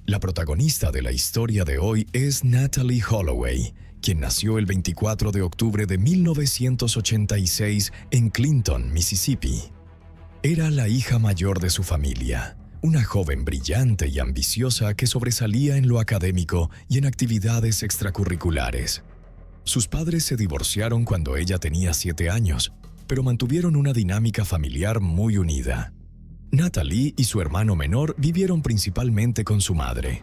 La protagonista de la historia de hoy es Natalee Holloway, quien nació el 24 de octubre de 1986 en Clinton, Mississippi. Era la hija mayor de su familia, una joven brillante y ambiciosa que sobresalía en lo académico y en actividades extracurriculares. Sus padres se divorciaron cuando ella tenía 7 años, pero mantuvieron una dinámica familiar muy unida. Natalee y su hermano menor vivieron principalmente con su madre.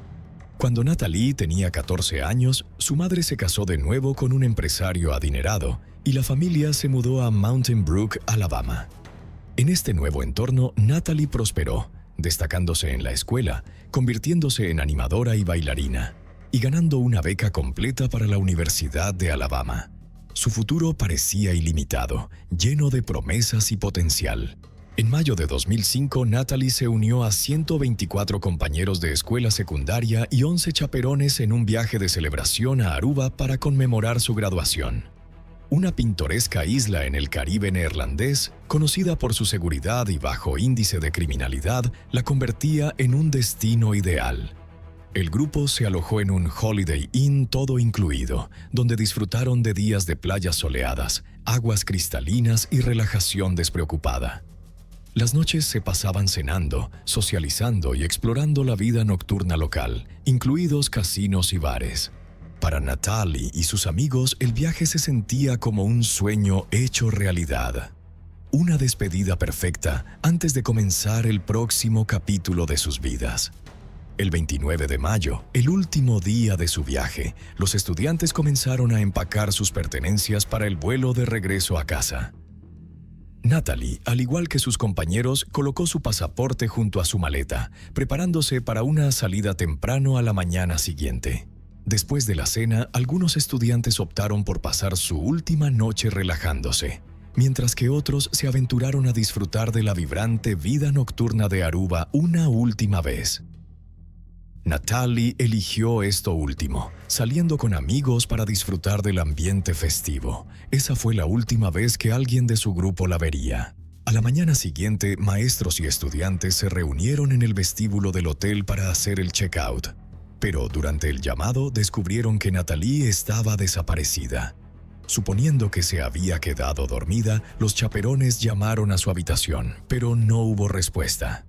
Cuando Natalee tenía 14 años, su madre se casó de nuevo con un empresario adinerado y la familia se mudó a Mountain Brook, Alabama. En este nuevo entorno, Natalee prosperó, destacándose en la escuela, convirtiéndose en animadora y bailarina, y ganando una beca completa para la Universidad de Alabama. Su futuro parecía ilimitado, lleno de promesas y potencial. En mayo de 2005, Natalee se unió a 124 compañeros de escuela secundaria y 11 chaperones en un viaje de celebración a Aruba para conmemorar su graduación. Una pintoresca isla en el Caribe neerlandés, conocida por su seguridad y bajo índice de criminalidad, la convertía en un destino ideal. El grupo se alojó en un Holiday Inn todo incluido, donde disfrutaron de días de playas soleadas, aguas cristalinas y relajación despreocupada. Las noches se pasaban cenando, socializando y explorando la vida nocturna local, incluidos casinos y bares. Para Natalee y sus amigos, el viaje se sentía como un sueño hecho realidad. Una despedida perfecta antes de comenzar el próximo capítulo de sus vidas. El 29 de mayo, el último día de su viaje, los estudiantes comenzaron a empacar sus pertenencias para el vuelo de regreso a casa. Natalee, al igual que sus compañeros, colocó su pasaporte junto a su maleta, preparándose para una salida temprano a la mañana siguiente. Después de la cena, algunos estudiantes optaron por pasar su última noche relajándose, mientras que otros se aventuraron a disfrutar de la vibrante vida nocturna de Aruba una última vez. Natalee eligió esto último, saliendo con amigos para disfrutar del ambiente festivo. Esa fue la última vez que alguien de su grupo la vería. A la mañana siguiente, maestros y estudiantes se reunieron en el vestíbulo del hotel para hacer el check-out. Pero durante el llamado descubrieron que Natalee estaba desaparecida. Suponiendo que se había quedado dormida, los chaperones llamaron a su habitación, pero no hubo respuesta.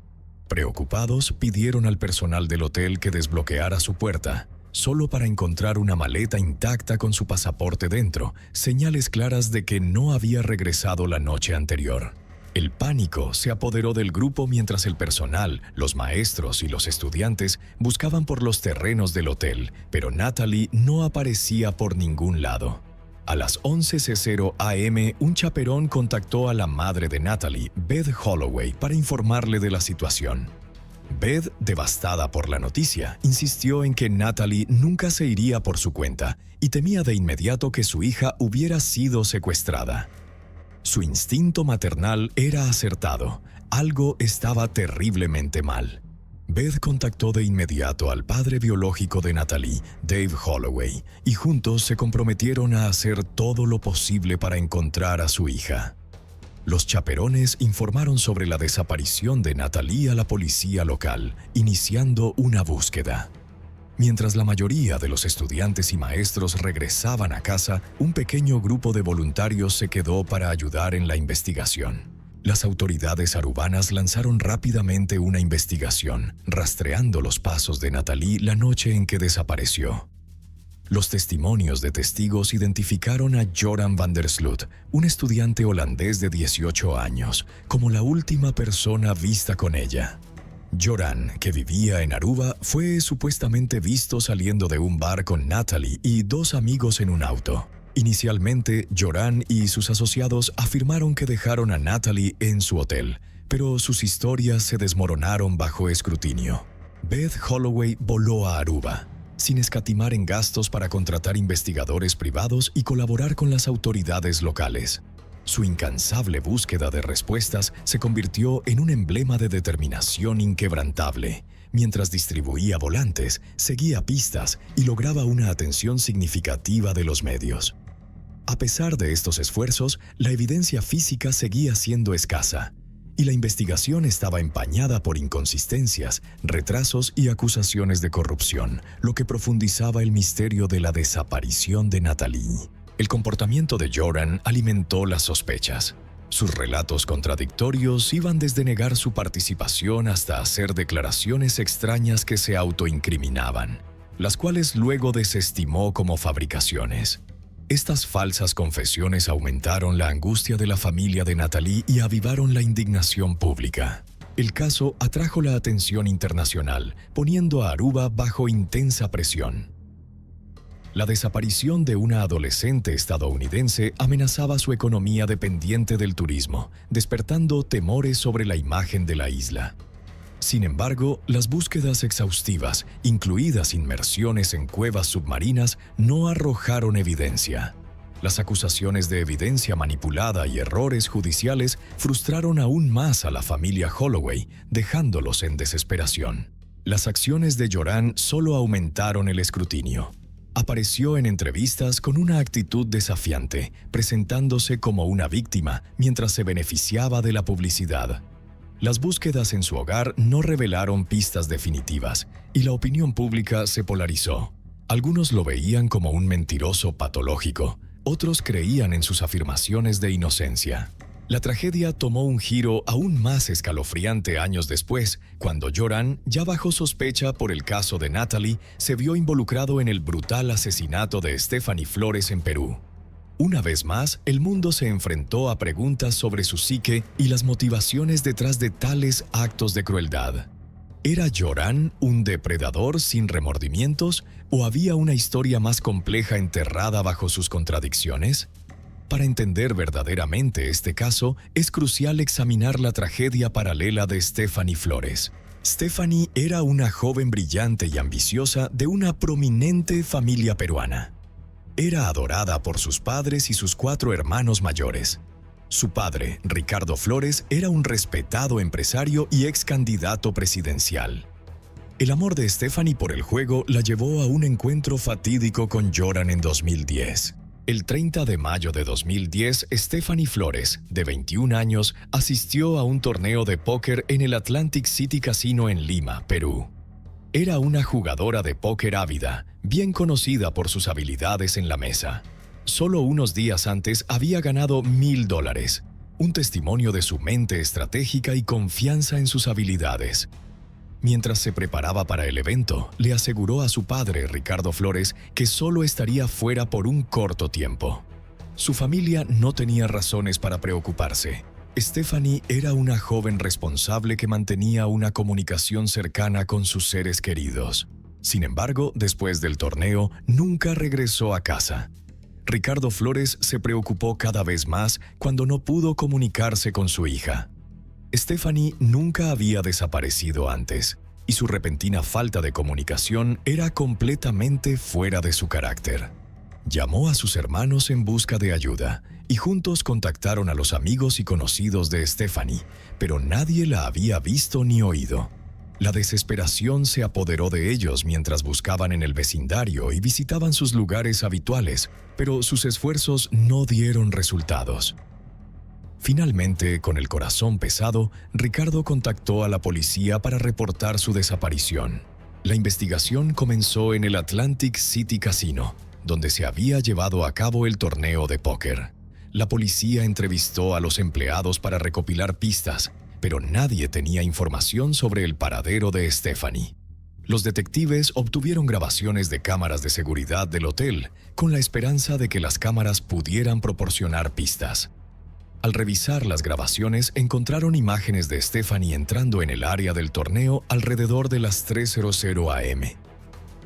Preocupados, pidieron al personal del hotel que desbloqueara su puerta, solo para encontrar una maleta intacta con su pasaporte dentro, señales claras de que no había regresado la noche anterior. El pánico se apoderó del grupo mientras el personal, los maestros y los estudiantes buscaban por los terrenos del hotel, pero Natalee no aparecía por ningún lado. A las 11:00 am, un chaperón contactó a la madre de Natalee, Beth Holloway, para informarle de la situación. Beth, devastada por la noticia, insistió en que Natalee nunca se iría por su cuenta y temía de inmediato que su hija hubiera sido secuestrada. Su instinto maternal era acertado. Algo estaba terriblemente mal. Beth contactó de inmediato al padre biológico de Natalee, Dave Holloway, y juntos se comprometieron a hacer todo lo posible para encontrar a su hija. Los chaperones informaron sobre la desaparición de Natalee a la policía local, iniciando una búsqueda. Mientras la mayoría de los estudiantes y maestros regresaban a casa, un pequeño grupo de voluntarios se quedó para ayudar en la investigación. Las autoridades arubanas lanzaron rápidamente una investigación, rastreando los pasos de Natalee la noche en que desapareció. Los testimonios de testigos identificaron a Joran van der Sloot, un estudiante holandés de 18 años, como la última persona vista con ella. Joran, que vivía en Aruba, fue supuestamente visto saliendo de un bar con Natalee y 2 amigos en un auto. Inicialmente, Joran y sus asociados afirmaron que dejaron a Natalee en su hotel, pero sus historias se desmoronaron bajo escrutinio. Beth Holloway voló a Aruba, sin escatimar en gastos para contratar investigadores privados y colaborar con las autoridades locales. Su incansable búsqueda de respuestas se convirtió en un emblema de determinación inquebrantable. Mientras distribuía volantes, seguía pistas y lograba una atención significativa de los medios. A pesar de estos esfuerzos, la evidencia física seguía siendo escasa. y la investigación estaba empañada por inconsistencias, retrasos y acusaciones de corrupción, lo que profundizaba el misterio de la desaparición de Natalie. El comportamiento de Joran alimentó las sospechas. Sus relatos contradictorios iban desde negar su participación hasta hacer declaraciones extrañas que se autoincriminaban, las cuales luego desestimó como fabricaciones. Estas falsas confesiones aumentaron la angustia de la familia de Natalie y avivaron la indignación pública. El caso atrajo la atención internacional, poniendo a Aruba bajo intensa presión. La desaparición de una adolescente estadounidense amenazaba su economía dependiente del turismo, despertando temores sobre la imagen de la isla. Sin embargo, las búsquedas exhaustivas, incluidas inmersiones en cuevas submarinas, no arrojaron evidencia. Las acusaciones de evidencia manipulada y errores judiciales frustraron aún más a la familia Holloway, dejándolos en desesperación. Las acciones de Joran solo aumentaron el escrutinio. Apareció en entrevistas con una actitud desafiante, presentándose como una víctima mientras se beneficiaba de la publicidad. Las búsquedas en su hogar no revelaron pistas definitivas y la opinión pública se polarizó. Algunos lo veían como un mentiroso patológico, otros creían en sus afirmaciones de inocencia. La tragedia tomó un giro aún más escalofriante años después, cuando Joran, ya bajo sospecha por el caso de Natalie, se vio involucrado en el brutal asesinato de Stephanie Flores en Perú. Una vez más, el mundo se enfrentó a preguntas sobre su psique y las motivaciones detrás de tales actos de crueldad. ¿Era Joran un depredador sin remordimientos o había una historia más compleja enterrada bajo sus contradicciones? Para entender verdaderamente este caso, es crucial examinar la tragedia paralela de Stephanie Flores. Stephanie era una joven brillante y ambiciosa de una prominente familia peruana. Era adorada por sus padres y sus 4 hermanos mayores. Su padre, Ricardo Flores, era un respetado empresario y ex candidato presidencial. El amor de Stephanie por el juego la llevó a un encuentro fatídico con Joran en 2010. El 30 de mayo de 2010, Stephanie Flores, de 21 años, asistió a un torneo de póker en el Atlantic City Casino en Lima, Perú. Era una jugadora de póker ávida, bien conocida por sus habilidades en la mesa. Solo unos días antes había ganado $1,000, un testimonio de su mente estratégica y confianza en sus habilidades. Mientras se preparaba para el evento, le aseguró a su padre, Ricardo Flores, que solo estaría fuera por un corto tiempo. Su familia no tenía razones para preocuparse. Stephanie era una joven responsable que mantenía una comunicación cercana con sus seres queridos. Sin embargo, después del torneo, nunca regresó a casa. Ricardo Flores se preocupó cada vez más cuando no pudo comunicarse con su hija. Stephanie nunca había desaparecido antes, y su repentina falta de comunicación era completamente fuera de su carácter. Llamó a sus hermanos en busca de ayuda, y juntos contactaron a los amigos y conocidos de Stephanie, pero nadie la había visto ni oído. La desesperación se apoderó de ellos mientras buscaban en el vecindario y visitaban sus lugares habituales, pero sus esfuerzos no dieron resultados. Finalmente, con el corazón pesado, Ricardo contactó a la policía para reportar su desaparición. La investigación comenzó en el Atlantic City Casino, donde se había llevado a cabo el torneo de póker. La policía entrevistó a los empleados para recopilar pistas, pero nadie tenía información sobre el paradero de Stephanie. Los detectives obtuvieron grabaciones de cámaras de seguridad del hotel, con la esperanza de que las cámaras pudieran proporcionar pistas. Al revisar las grabaciones, encontraron imágenes de Stephanie entrando en el área del torneo alrededor de las 3:00 am.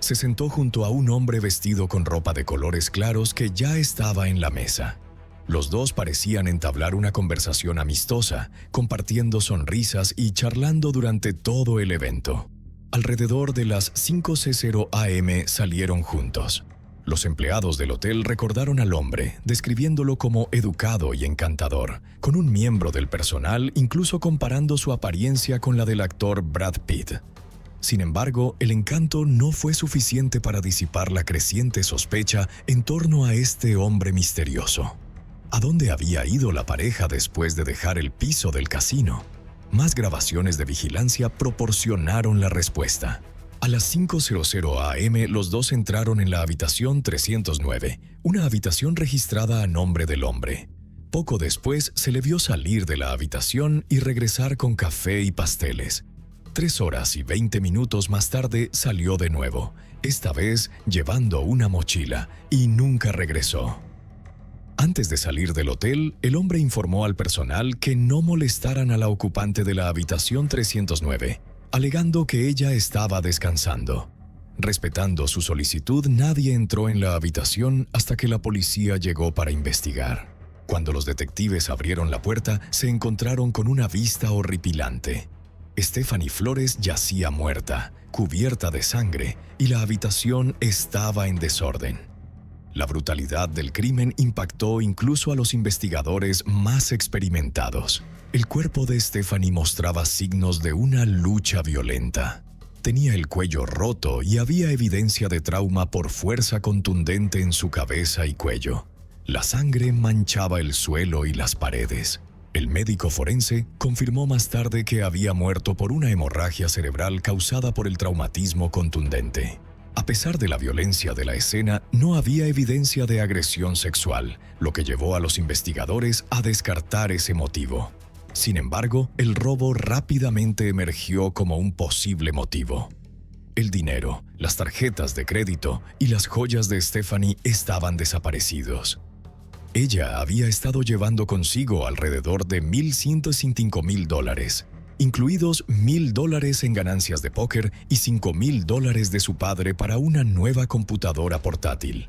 Se sentó junto a un hombre vestido con ropa de colores claros que ya estaba en la mesa. Los dos parecían entablar una conversación amistosa, compartiendo sonrisas y charlando durante todo el evento. Alrededor de las 5:00 am salieron juntos. Los empleados del hotel recordaron al hombre, describiéndolo como educado y encantador, con un miembro del personal incluso comparando su apariencia con la del actor Brad Pitt. Sin embargo, el encanto no fue suficiente para disipar la creciente sospecha en torno a este hombre misterioso. ¿A dónde había ido la pareja después de dejar el piso del casino? Más grabaciones de vigilancia proporcionaron la respuesta. A las 5:00 a.m., los dos entraron en la habitación 309, una habitación registrada a nombre del hombre. Poco después se le vio salir de la habitación y regresar con café y pasteles. 3 horas y 20 minutos más tarde salió de nuevo, esta vez llevando una mochila, y nunca regresó. Antes de salir del hotel, el hombre informó al personal que no molestaran a la ocupante de la habitación 309, alegando que ella estaba descansando. Respetando su solicitud, nadie entró en la habitación hasta que la policía llegó para investigar. Cuando los detectives abrieron la puerta, se encontraron con una vista horripilante. Stephanie Flores yacía muerta, cubierta de sangre, y la habitación estaba en desorden. La brutalidad del crimen impactó incluso a los investigadores más experimentados. El cuerpo de Stephanie mostraba signos de una lucha violenta. Tenía el cuello roto y había evidencia de trauma por fuerza contundente en su cabeza y cuello. La sangre manchaba el suelo y las paredes. El médico forense confirmó más tarde que había muerto por una hemorragia cerebral causada por el traumatismo contundente. A pesar de la violencia de la escena, no había evidencia de agresión sexual, lo que llevó a los investigadores a descartar ese motivo. Sin embargo, el robo rápidamente emergió como un posible motivo. El dinero, las tarjetas de crédito y las joyas de Stephanie estaban desaparecidos. Ella había estado llevando consigo alrededor de $1,105,000, incluidos $1,000 en ganancias de póker y $5,000 de su padre para una nueva computadora portátil.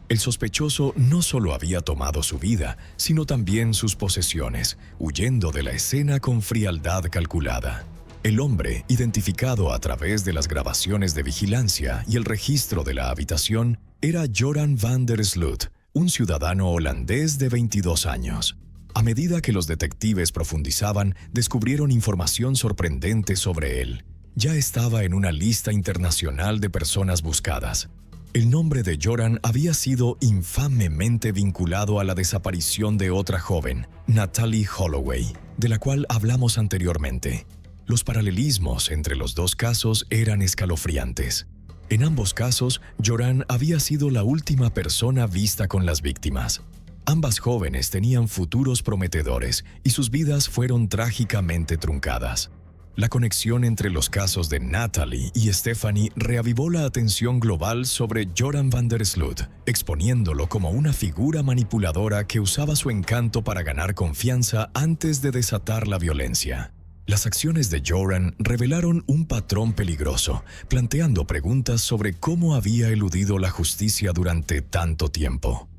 El sospechoso no solo había tomado su vida, sino también sus posesiones, huyendo de la escena con frialdad calculada. El hombre, identificado a través de las grabaciones de vigilancia y el registro de la habitación, era Joran van der Sloot, un ciudadano holandés de 22 años. A medida que los detectives profundizaban, descubrieron información sorprendente sobre él. Ya estaba en una lista internacional de personas buscadas. El nombre de Joran había sido infamemente vinculado a la desaparición de otra joven, Natalie Holloway, de la cual hablamos anteriormente. Los paralelismos entre los dos casos eran escalofriantes. En ambos casos, Joran había sido la última persona vista con las víctimas. Ambas jóvenes tenían futuros prometedores y sus vidas fueron trágicamente truncadas. La conexión entre los casos de Natalie y Stephanie reavivó la atención global sobre Joran van der Sloot, exponiéndolo como una figura manipuladora que usaba su encanto para ganar confianza antes de desatar la violencia. Las acciones de Joran revelaron un patrón peligroso, planteando preguntas sobre cómo había eludido la justicia durante tanto tiempo.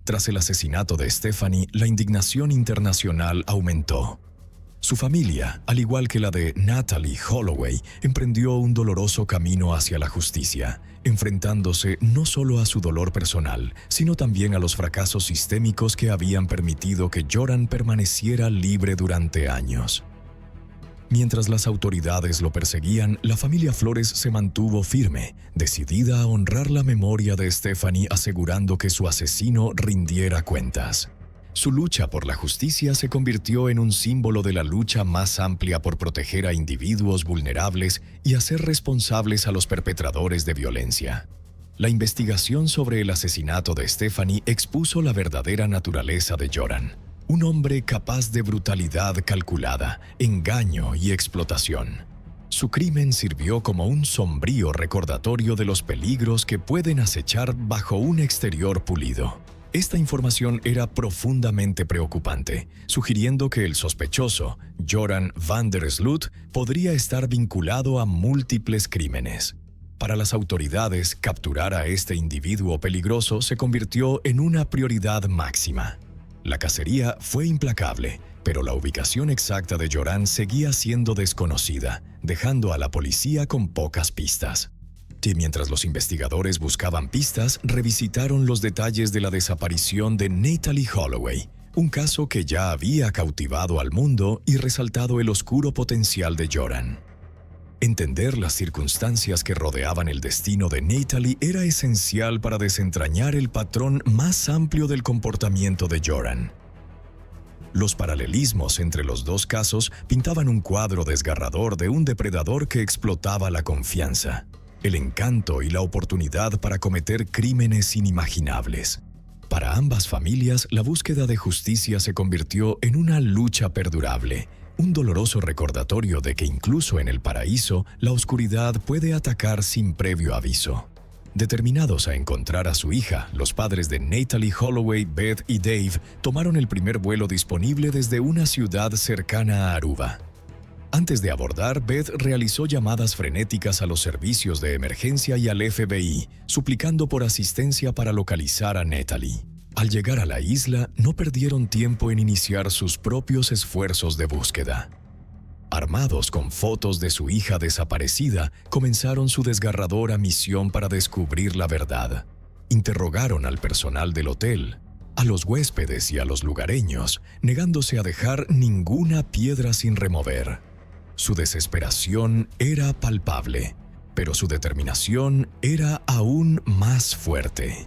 Tras el asesinato de Stephanie, la indignación internacional aumentó. Su familia, al igual que la de Natalie Holloway, emprendió un doloroso camino hacia la justicia, enfrentándose no solo a su dolor personal, sino también a los fracasos sistémicos que habían permitido que Joran permaneciera libre durante años. Mientras las autoridades lo perseguían, la familia Flores se mantuvo firme, decidida a honrar la memoria de Stephanie, asegurando que su asesino rindiera cuentas. Su lucha por la justicia se convirtió en un símbolo de la lucha más amplia por proteger a individuos vulnerables y hacer responsables a los perpetradores de violencia. La investigación sobre el asesinato de Stephanie expuso la verdadera naturaleza de Joran. Un hombre capaz de brutalidad calculada, engaño y explotación. Su crimen sirvió como un sombrío recordatorio de los peligros que pueden acechar bajo un exterior pulido. Esta información era profundamente preocupante, sugiriendo que el sospechoso, Joran van der Sloot, podría estar vinculado a múltiples crímenes. Para las autoridades, capturar a este individuo peligroso se convirtió en una prioridad máxima. La cacería fue implacable, pero la ubicación exacta de Joran seguía siendo desconocida, dejando a la policía con pocas pistas. Y mientras los investigadores buscaban pistas, revisitaron los detalles de la desaparición de Natalie Holloway, un caso que ya había cautivado al mundo y resaltado el oscuro potencial de Joran. Entender las circunstancias que rodeaban el destino de Natalie era esencial para desentrañar el patrón más amplio del comportamiento de Joran. Los paralelismos entre los dos casos pintaban un cuadro desgarrador de un depredador que explotaba la confianza, el encanto y la oportunidad para cometer crímenes inimaginables. Para ambas familias, la búsqueda de justicia se convirtió en una lucha perdurable, un doloroso recordatorio de que incluso en el paraíso, la oscuridad puede atacar sin previo aviso. Determinados a encontrar a su hija, los padres de Natalie Holloway, Beth y Dave tomaron el primer vuelo disponible desde una ciudad cercana a Aruba. Antes de abordar, Beth realizó llamadas frenéticas a los servicios de emergencia y al FBI, suplicando por asistencia para localizar a Natalie. Al llegar a la isla, no perdieron tiempo en iniciar sus propios esfuerzos de búsqueda. Armados con fotos de su hija desaparecida, comenzaron su desgarradora misión para descubrir la verdad. Interrogaron al personal del hotel, a los huéspedes y a los lugareños, negándose a dejar ninguna piedra sin remover. Su desesperación era palpable, pero su determinación era aún más fuerte.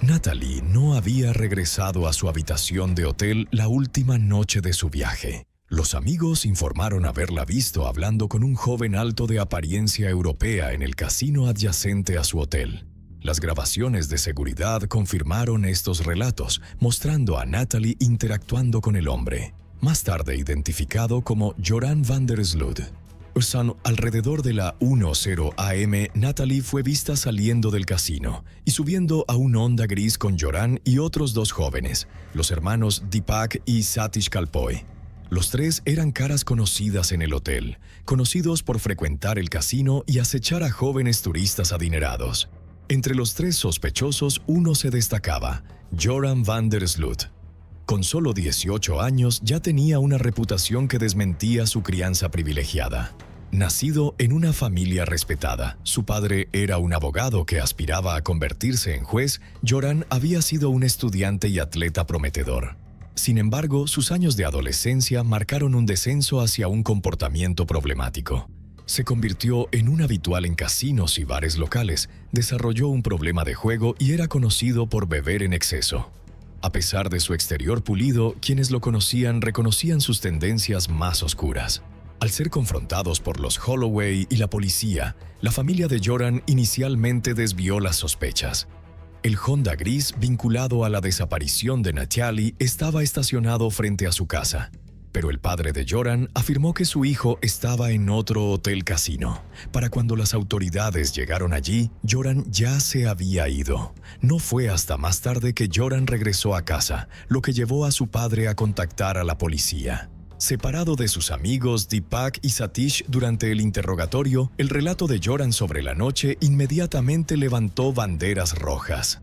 Natalie no había regresado a su habitación de hotel la última noche de su viaje. Los amigos informaron haberla visto hablando con un joven alto de apariencia europea en el casino adyacente a su hotel. Las grabaciones de seguridad confirmaron estos relatos, mostrando a Natalie interactuando con el hombre, más tarde identificado como Joran van der Sloot. Alrededor de la 1:00 am, Natalie fue vista saliendo del casino y subiendo a un Honda gris con Joran y otros dos jóvenes, los hermanos Deepak y Satish Kalpoe. Los tres eran caras conocidas en el hotel, conocidos por frecuentar el casino y acechar a jóvenes turistas adinerados. Entre los tres sospechosos, uno se destacaba, Joran van der Sloot. Con solo 18 años ya tenía una reputación que desmentía su crianza privilegiada. Nacido en una familia respetada, su padre era un abogado que aspiraba a convertirse en juez. Joran había sido un estudiante y atleta prometedor. Sin embargo, sus años de adolescencia marcaron un descenso hacia un comportamiento problemático. Se convirtió en un habitual en casinos y bares locales, desarrolló un problema de juego y era conocido por beber en exceso. A pesar de su exterior pulido, quienes lo conocían reconocían sus tendencias más oscuras. Al ser confrontados por los Holloway y la policía, la familia de Joran inicialmente desvió las sospechas. El Honda gris vinculado a la desaparición de Natalie estaba estacionado frente a su casa, pero el padre de Joran afirmó que su hijo estaba en otro hotel casino. Para cuando las autoridades llegaron allí, Joran ya se había ido. No fue hasta más tarde que Joran regresó a casa, lo que llevó a su padre a contactar a la policía. Separado de sus amigos Deepak y Satish durante el interrogatorio, el relato de Joran sobre la noche inmediatamente levantó banderas rojas.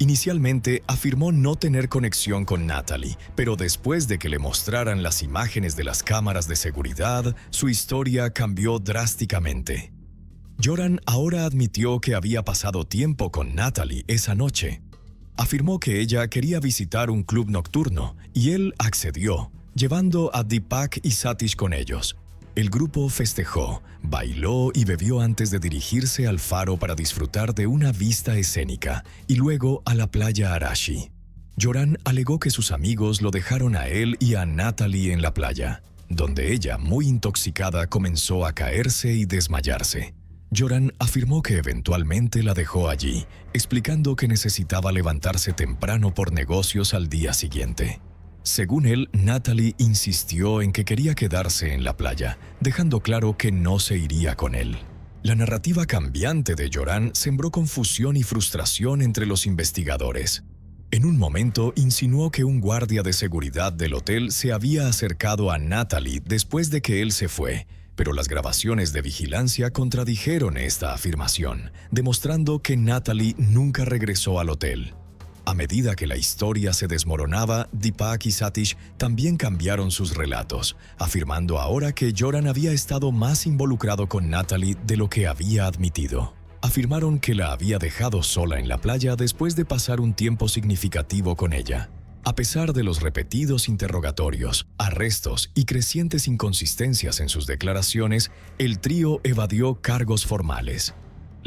Inicialmente afirmó no tener conexión con Natalie, pero después de que le mostraran las imágenes de las cámaras de seguridad, su historia cambió drásticamente. Joran ahora admitió que había pasado tiempo con Natalie esa noche. Afirmó que ella quería visitar un club nocturno y él accedió, llevando a Deepak y Satish con ellos. El grupo festejó, bailó y bebió antes de dirigirse al faro para disfrutar de una vista escénica y luego a la playa Arashi. Joran alegó que sus amigos lo dejaron a él y a Natalie en la playa, donde ella, muy intoxicada, comenzó a caerse y desmayarse. Joran afirmó que eventualmente la dejó allí, explicando que necesitaba levantarse temprano por negocios al día siguiente. Según él, Natalie insistió en que quería quedarse en la playa, dejando claro que no se iría con él. La narrativa cambiante de Joran sembró confusión y frustración entre los investigadores. En un momento insinuó que un guardia de seguridad del hotel se había acercado a Natalie después de que él se fue, pero las grabaciones de vigilancia contradijeron esta afirmación, demostrando que Natalie nunca regresó al hotel. A medida que la historia se desmoronaba, Deepak y Satish también cambiaron sus relatos, afirmando ahora que Joran había estado más involucrado con Natalie de lo que había admitido. Afirmaron que la había dejado sola en la playa después de pasar un tiempo significativo con ella. A pesar de los repetidos interrogatorios, arrestos y crecientes inconsistencias en sus declaraciones, el trío evadió cargos formales.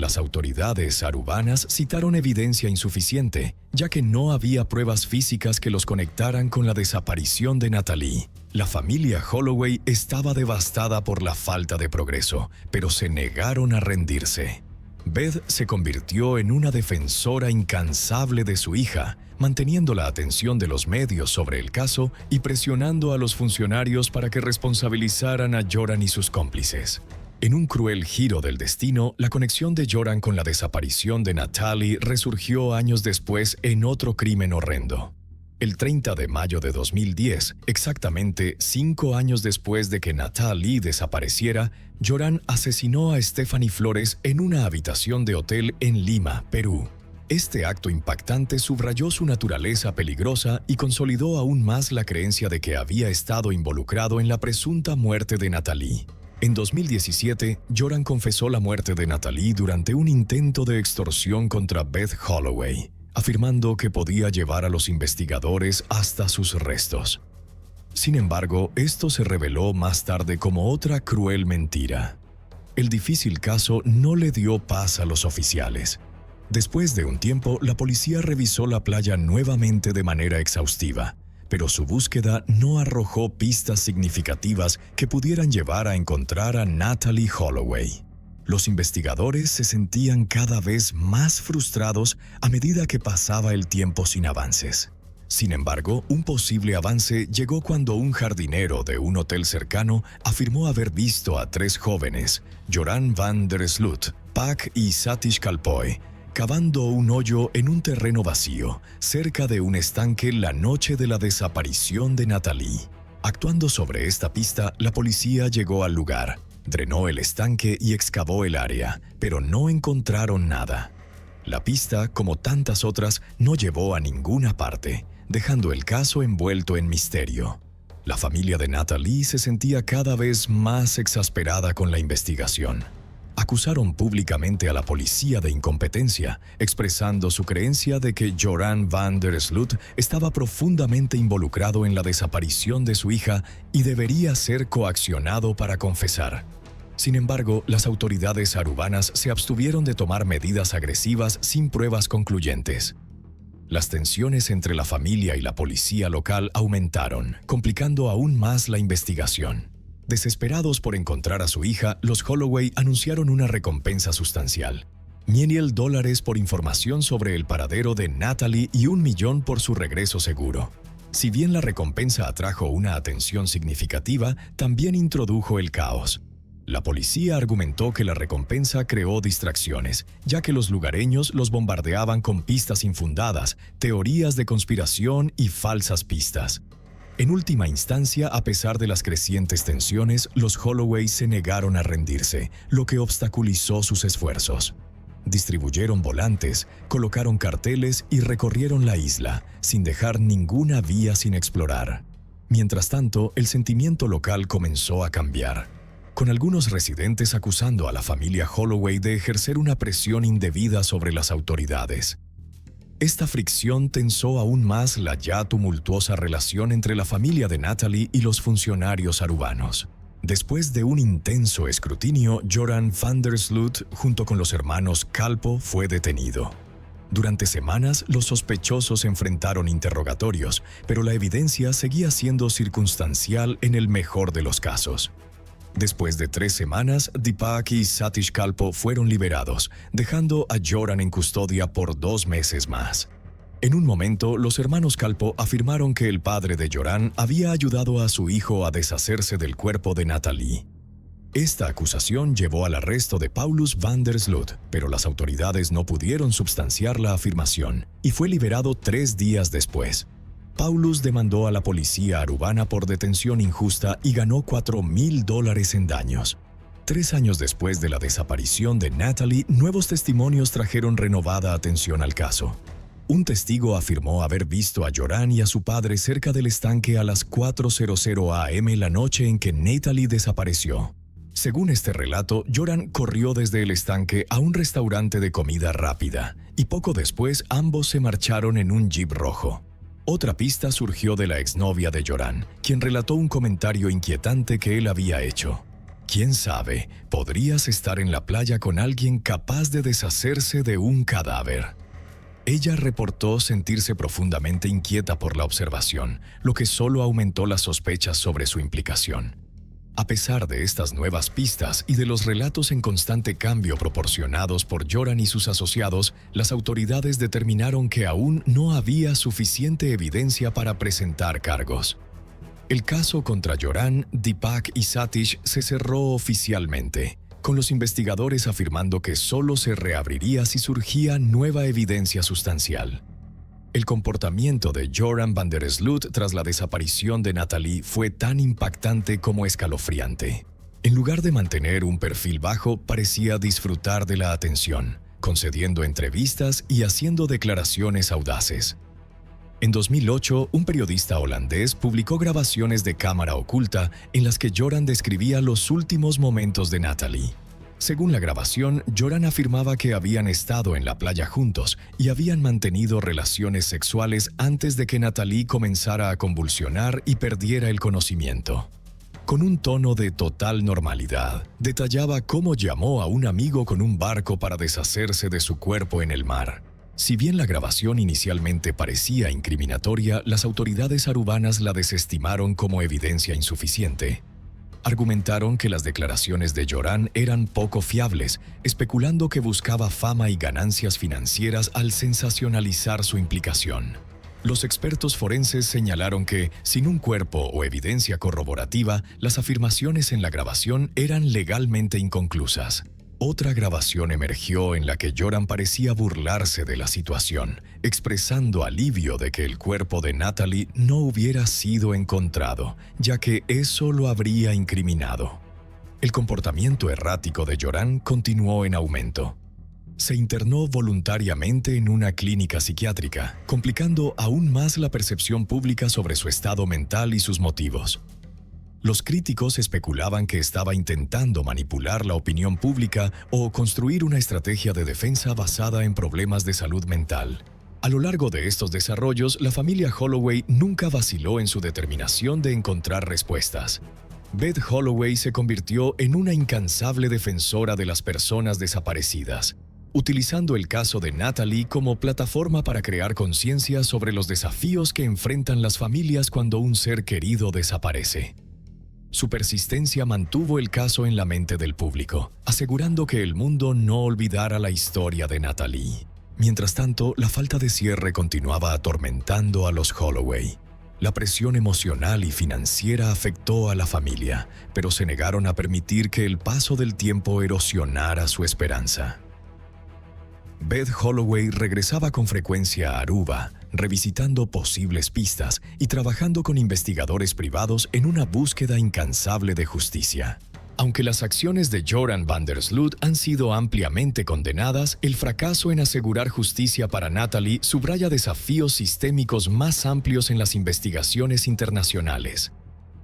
Las autoridades arubanas citaron evidencia insuficiente, ya que no había pruebas físicas que los conectaran con la desaparición de Natalie. La familia Holloway estaba devastada por la falta de progreso, pero se negaron a rendirse. Beth se convirtió en una defensora incansable de su hija, manteniendo la atención de los medios sobre el caso y presionando a los funcionarios para que responsabilizaran a Joran y sus cómplices. En un cruel giro del destino, la conexión de Joran con la desaparición de Natalie resurgió años después en otro crimen horrendo. El 30 de mayo de 2010, exactamente 5 años después de que Natalie desapareciera, Joran asesinó a Stephanie Flores en una habitación de hotel en Lima, Perú. Este acto impactante subrayó su naturaleza peligrosa y consolidó aún más la creencia de que había estado involucrado en la presunta muerte de Natalie. En 2017, Joran confesó la muerte de Natalie durante un intento de extorsión contra Beth Holloway, afirmando que podía llevar a los investigadores hasta sus restos. Sin embargo, esto se reveló más tarde como otra cruel mentira. El difícil caso no le dio paz a los oficiales. Después de un tiempo, la policía revisó la playa nuevamente de manera exhaustiva, pero su búsqueda no arrojó pistas significativas que pudieran llevar a encontrar a Natalie Holloway. Los investigadores se sentían cada vez más frustrados a medida que pasaba el tiempo sin avances. Sin embargo, un posible avance llegó cuando un jardinero de un hotel cercano afirmó haber visto a 3 jóvenes, Joran van der Sloot, Pak y Satish Kalpoe, cavando un hoyo en un terreno vacío, cerca de un estanque la noche de la desaparición de Natalie. Actuando sobre esta pista, la policía llegó al lugar, drenó el estanque y excavó el área, pero no encontraron nada. La pista, como tantas otras, no llevó a ninguna parte, dejando el caso envuelto en misterio. La familia de Natalie se sentía cada vez más exasperada con la investigación. Acusaron públicamente a la policía de incompetencia, expresando su creencia de que Joran van der Sloot estaba profundamente involucrado en la desaparición de su hija y debería ser coaccionado para confesar. Sin embargo, las autoridades arubanas se abstuvieron de tomar medidas agresivas sin pruebas concluyentes. Las tensiones entre la familia y la policía local aumentaron, complicando aún más la investigación. Desesperados por encontrar a su hija, los Holloway anunciaron una recompensa sustancial: $1,000 por información sobre el paradero de Natalie y $1 millón por su regreso seguro. Si bien la recompensa atrajo una atención significativa, también introdujo el caos. La policía argumentó que la recompensa creó distracciones, ya que los lugareños los bombardeaban con pistas infundadas, teorías de conspiración y falsas pistas. En última instancia, a pesar de las crecientes tensiones, los Holloway se negaron a rendirse, lo que obstaculizó sus esfuerzos. Distribuyeron volantes, colocaron carteles y recorrieron la isla, sin dejar ninguna vía sin explorar. Mientras tanto, el sentimiento local comenzó a cambiar, con algunos residentes acusando a la familia Holloway de ejercer una presión indebida sobre las autoridades. Esta fricción tensó aún más la ya tumultuosa relación entre la familia de Natalie y los funcionarios arubanos. Después de un intenso escrutinio, Joran van der Sloot, junto con los hermanos Kalpoe, fue detenido. Durante semanas, los sospechosos enfrentaron interrogatorios, pero la evidencia seguía siendo circunstancial en el mejor de los casos. Después de 3 semanas, Deepak y Satish Kalpoe fueron liberados, dejando a Joran en custodia por 2 meses más. En un momento, los hermanos Kalpoe afirmaron que el padre de Joran había ayudado a su hijo a deshacerse del cuerpo de Natalie. Esta acusación llevó al arresto de Paulus van der Sloot, pero las autoridades no pudieron substanciar la afirmación, y fue liberado 3 días después. Paulus demandó a la policía arubana por detención injusta y ganó $4,000 en daños. 3 años después de la desaparición de Natalie, nuevos testimonios trajeron renovada atención al caso. Un testigo afirmó haber visto a Joran y a su padre cerca del estanque a las 4:00 a.m. la noche en que Natalie desapareció. Según este relato, Joran corrió desde el estanque a un restaurante de comida rápida, y poco después ambos se marcharon en un jeep rojo. Otra pista surgió de la exnovia de Joran, quien relató un comentario inquietante que él había hecho. ¿Quién sabe? Podrías estar en la playa con alguien capaz de deshacerse de un cadáver. Ella reportó sentirse profundamente inquieta por la observación, lo que solo aumentó las sospechas sobre su implicación. A pesar de estas nuevas pistas y de los relatos en constante cambio proporcionados por Joran y sus asociados, las autoridades determinaron que aún no había suficiente evidencia para presentar cargos. El caso contra Joran, Deepak y Satish se cerró oficialmente, con los investigadores afirmando que solo se reabriría si surgía nueva evidencia sustancial. El comportamiento de Joran van der Sloot tras la desaparición de Natalie fue tan impactante como escalofriante. En lugar de mantener un perfil bajo, parecía disfrutar de la atención, concediendo entrevistas y haciendo declaraciones audaces. En 2008, un periodista holandés publicó grabaciones de cámara oculta en las que Joran describía los últimos momentos de Natalie. Según la grabación, Joran afirmaba que habían estado en la playa juntos y habían mantenido relaciones sexuales antes de que Natalie comenzara a convulsionar y perdiera el conocimiento. Con un tono de total normalidad, detallaba cómo llamó a un amigo con un barco para deshacerse de su cuerpo en el mar. Si bien la grabación inicialmente parecía incriminatoria, las autoridades arubanas la desestimaron como evidencia insuficiente. Argumentaron que las declaraciones de Joran eran poco fiables, especulando que buscaba fama y ganancias financieras al sensacionalizar su implicación. Los expertos forenses señalaron que, sin un cuerpo o evidencia corroborativa, las afirmaciones en la grabación eran legalmente inconclusas. Otra grabación emergió en la que Joran parecía burlarse de la situación, expresando alivio de que el cuerpo de Natalie no hubiera sido encontrado, ya que eso lo habría incriminado. El comportamiento errático de Joran continuó en aumento. Se internó voluntariamente en una clínica psiquiátrica, complicando aún más la percepción pública sobre su estado mental y sus motivos. Los críticos especulaban que estaba intentando manipular la opinión pública o construir una estrategia de defensa basada en problemas de salud mental. A lo largo de estos desarrollos, la familia Holloway nunca vaciló en su determinación de encontrar respuestas. Beth Holloway se convirtió en una incansable defensora de las personas desaparecidas, utilizando el caso de Natalie como plataforma para crear conciencia sobre los desafíos que enfrentan las familias cuando un ser querido desaparece. Su persistencia mantuvo el caso en la mente del público, asegurando que el mundo no olvidara la historia de Natalie. Mientras tanto, la falta de cierre continuaba atormentando a los Holloway. La presión emocional y financiera afectó a la familia, pero se negaron a permitir que el paso del tiempo erosionara su esperanza. Beth Holloway regresaba con frecuencia a Aruba, revisitando posibles pistas y trabajando con investigadores privados en una búsqueda incansable de justicia. Aunque las acciones de Joran van der Sloot han sido ampliamente condenadas, el fracaso en asegurar justicia para Natalie subraya desafíos sistémicos más amplios en las investigaciones internacionales.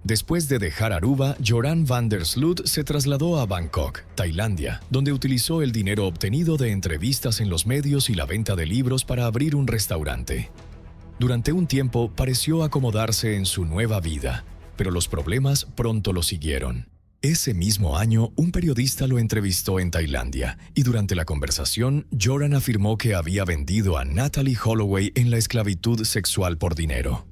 Después de dejar Aruba, Joran van der Sloot se trasladó a Bangkok, Tailandia, donde utilizó el dinero obtenido de entrevistas en los medios y la venta de libros para abrir un restaurante. Durante un tiempo pareció acomodarse en su nueva vida, pero los problemas pronto lo siguieron. Ese mismo año, un periodista lo entrevistó en Tailandia y durante la conversación, Joran afirmó que había vendido a Natalie Holloway en la esclavitud sexual por dinero.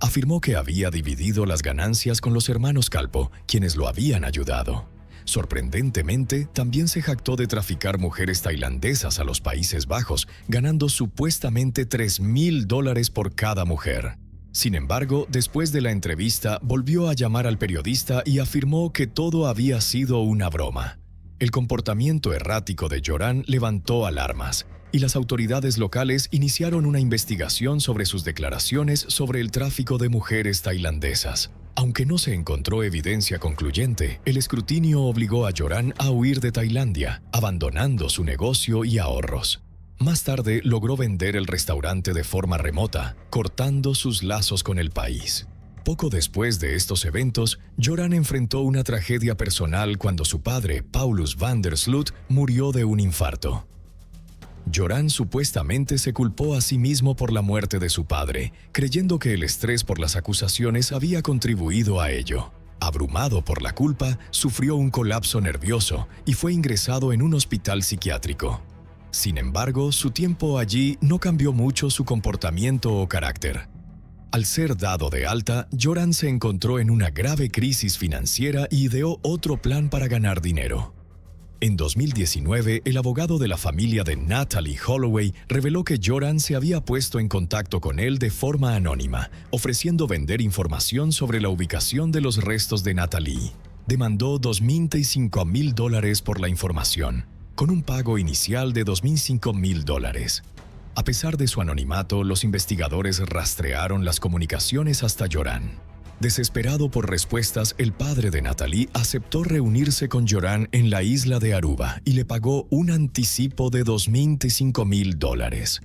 Afirmó que había dividido las ganancias con los hermanos Kalpoe, quienes lo habían ayudado. Sorprendentemente, también se jactó de traficar mujeres tailandesas a los Países Bajos, ganando supuestamente $3,000 por cada mujer. Sin embargo, después de la entrevista, volvió a llamar al periodista y afirmó que todo había sido una broma. El comportamiento errático de Joran levantó alarmas, y las autoridades locales iniciaron una investigación sobre sus declaraciones sobre el tráfico de mujeres tailandesas. Aunque no se encontró evidencia concluyente, el escrutinio obligó a Joran a huir de Tailandia, abandonando su negocio y ahorros. Más tarde logró vender el restaurante de forma remota, cortando sus lazos con el país. Poco después de estos eventos, Joran enfrentó una tragedia personal cuando su padre, Paulus van der Sloot, murió de un infarto. Joran supuestamente se culpó a sí mismo por la muerte de su padre, creyendo que el estrés por las acusaciones había contribuido a ello. abrumado por la culpa, sufrió un colapso nervioso y fue ingresado en un hospital psiquiátrico. Sin embargo, su tiempo allí no cambió mucho su comportamiento o carácter. Al ser dado de alta, Joran se encontró en una grave crisis financiera y ideó otro plan para ganar dinero. En 2019, el abogado de la familia de Natalee Holloway reveló que Joran se había puesto en contacto con él de forma anónima, ofreciendo vender información sobre la ubicación de los restos de Natalee. Demandó $25,000 por la información, con un pago inicial de $25,000. A pesar de su anonimato, los investigadores rastrearon las comunicaciones hasta Joran. Desesperado por respuestas, el padre de Natalee aceptó reunirse con Joran en la isla de Aruba y le pagó un anticipo de $25,000.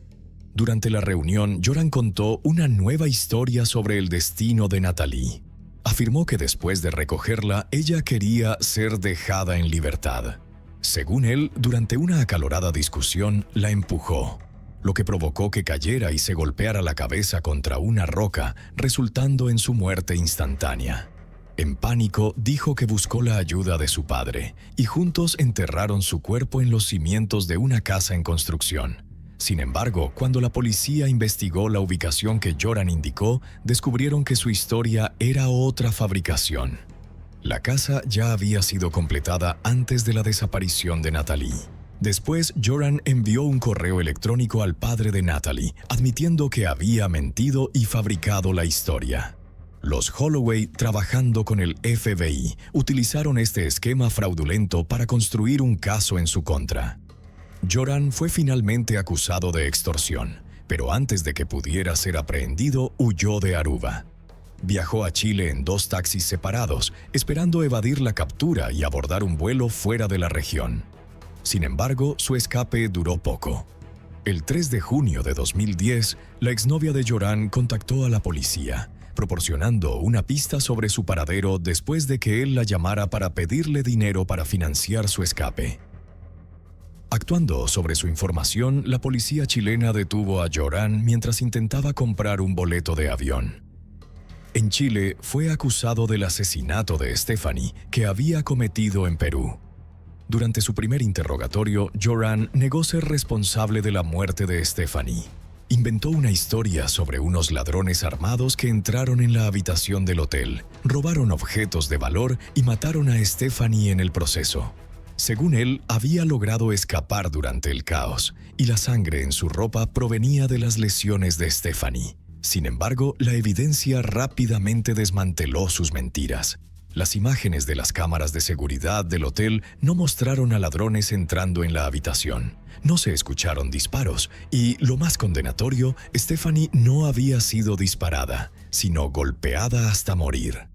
Durante la reunión, Joran contó una nueva historia sobre el destino de Natalee. Afirmó que después de recogerla, ella quería ser dejada en libertad. Según él, durante una acalorada discusión, la empujó, lo que provocó que cayera y se golpeara la cabeza contra una roca, resultando en su muerte instantánea. En pánico, dijo que buscó la ayuda de su padre, y juntos enterraron su cuerpo en los cimientos de una casa en construcción. Sin embargo, cuando la policía investigó la ubicación que Joran indicó, descubrieron que su historia era otra fabricación. La casa ya había sido completada antes de la desaparición de Natalee. Después, Joran envió un correo electrónico al padre de Natalee, admitiendo que había mentido y fabricado la historia. Los Holloway, trabajando con el FBI, utilizaron este esquema fraudulento para construir un caso en su contra. Joran fue finalmente acusado de extorsión, pero antes de que pudiera ser aprehendido, huyó de Aruba. Viajó a Chile en 2 taxis separados, esperando evadir la captura y abordar un vuelo fuera de la región. Sin embargo, su escape duró poco. El 3 de junio de 2010, la exnovia de Joran contactó a la policía, proporcionando una pista sobre su paradero después de que él la llamara para pedirle dinero para financiar su escape. Actuando sobre su información, la policía chilena detuvo a Joran mientras intentaba comprar un boleto de avión. En Chile, fue acusado del asesinato de Stephanie que había cometido en Perú. Durante su primer interrogatorio, Joran negó ser responsable de la muerte de Stephanie. Inventó una historia sobre unos ladrones armados que entraron en la habitación del hotel, robaron objetos de valor y mataron a Stephanie en el proceso. Según él, había logrado escapar durante el caos, y la sangre en su ropa provenía de las lesiones de Stephanie. Sin embargo, la evidencia rápidamente desmanteló sus mentiras. Las imágenes de las cámaras de seguridad del hotel no mostraron a ladrones entrando en la habitación. No se escucharon disparos y, lo más condenatorio, Stephanie no había sido disparada, sino golpeada hasta morir.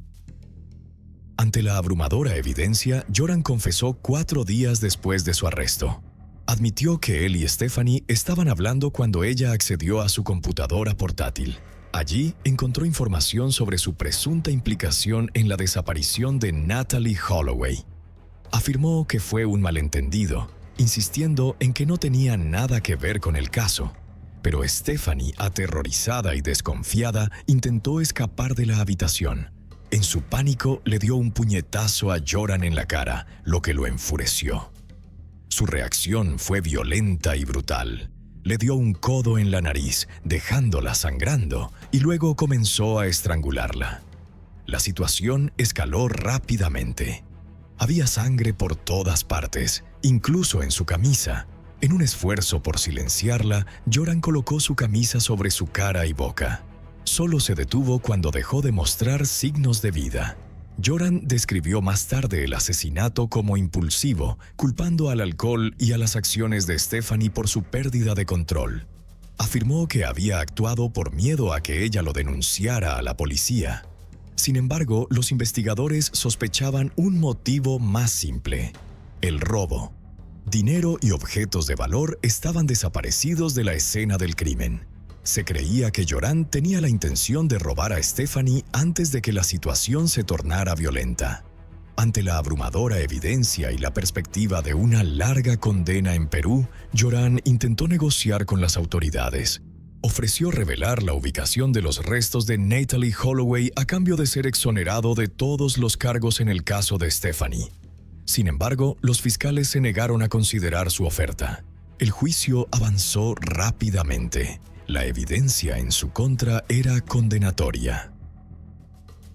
Ante la abrumadora evidencia, Joran confesó 4 días después de su arresto. Admitió que él y Stephanie estaban hablando cuando ella accedió a su computadora portátil. Allí encontró información sobre su presunta implicación en la desaparición de Natalee Holloway. Afirmó que fue un malentendido, insistiendo en que no tenía nada que ver con el caso. Pero Stephanie, aterrorizada y desconfiada, intentó escapar de la habitación. En su pánico, le dio un puñetazo a Joran en la cara, lo que lo enfureció. Su reacción fue violenta y brutal. Le dio un codo en la nariz, dejándola sangrando, y luego comenzó a estrangularla. La situación escaló rápidamente. Había sangre por todas partes, incluso en su camisa. En un esfuerzo por silenciarla, Joran colocó su camisa sobre su cara y boca. Solo se detuvo cuando dejó de mostrar signos de vida. Joran describió más tarde el asesinato como impulsivo, culpando al alcohol y a las acciones de Stephanie por su pérdida de control. Afirmó que había actuado por miedo a que ella lo denunciara a la policía. Sin embargo, los investigadores sospechaban un motivo más simple: el robo. Dinero y objetos de valor estaban desaparecidos de la escena del crimen. Se creía que Joran tenía la intención de robar a Stephanie antes de que la situación se tornara violenta. Ante la abrumadora evidencia y la perspectiva de una larga condena en Perú, Joran intentó negociar con las autoridades. Ofreció revelar la ubicación de los restos de Natalee Holloway a cambio de ser exonerado de todos los cargos en el caso de Stephanie. Sin embargo, los fiscales se negaron a considerar su oferta. El juicio avanzó rápidamente. La evidencia en su contra era condenatoria.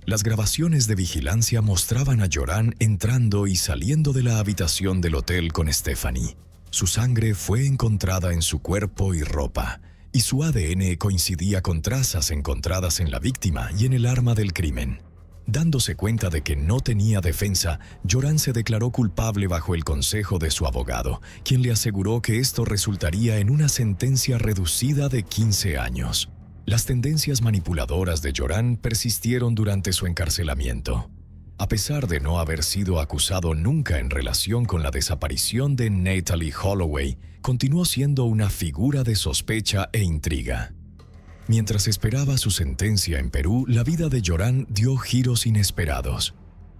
Las grabaciones de vigilancia mostraban a Joran entrando y saliendo de la habitación del hotel con Stephanie. Su sangre fue encontrada en su cuerpo y ropa, y su ADN coincidía con trazas encontradas en la víctima y en el arma del crimen. Dándose cuenta de que no tenía defensa, Joran se declaró culpable bajo el consejo de su abogado, quien le aseguró que esto resultaría en una sentencia reducida de 15 años. Las tendencias manipuladoras de Joran persistieron durante su encarcelamiento. A pesar de no haber sido acusado nunca en relación con la desaparición de Natalee Holloway, continuó siendo una figura de sospecha e intriga. Mientras esperaba su sentencia en Perú, la vida de Joran dio giros inesperados.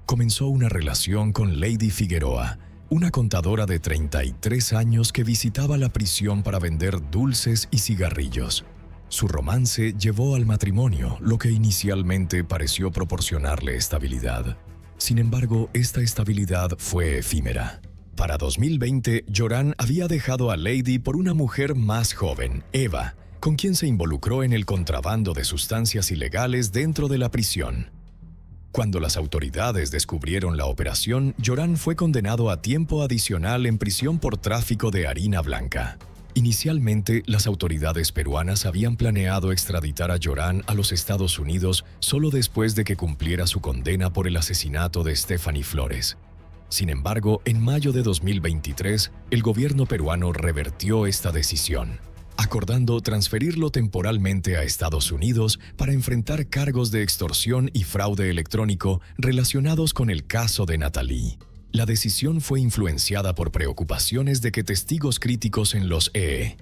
Comenzó una relación con Lady Figueroa, una contadora de 33 años que visitaba la prisión para vender dulces y cigarrillos. Su romance llevó al matrimonio, lo que inicialmente pareció proporcionarle estabilidad. Sin embargo, esta estabilidad fue efímera. Para 2020, Joran había dejado a Lady por una mujer más joven, Eva, con quien se involucró en el contrabando de sustancias ilegales dentro de la prisión. Cuando las autoridades descubrieron la operación, Joran fue condenado a tiempo adicional en prisión por tráfico de harina blanca. Inicialmente, las autoridades peruanas habían planeado extraditar a Joran a los Estados Unidos solo después de que cumpliera su condena por el asesinato de Stephanie Flores. Sin embargo, en mayo de 2023, el gobierno peruano revertió esta decisión, acordando transferirlo temporalmente a Estados Unidos para enfrentar cargos de extorsión y fraude electrónico relacionados con el caso de Natalee. La decisión fue influenciada por preocupaciones de que testigos críticos en los EUU,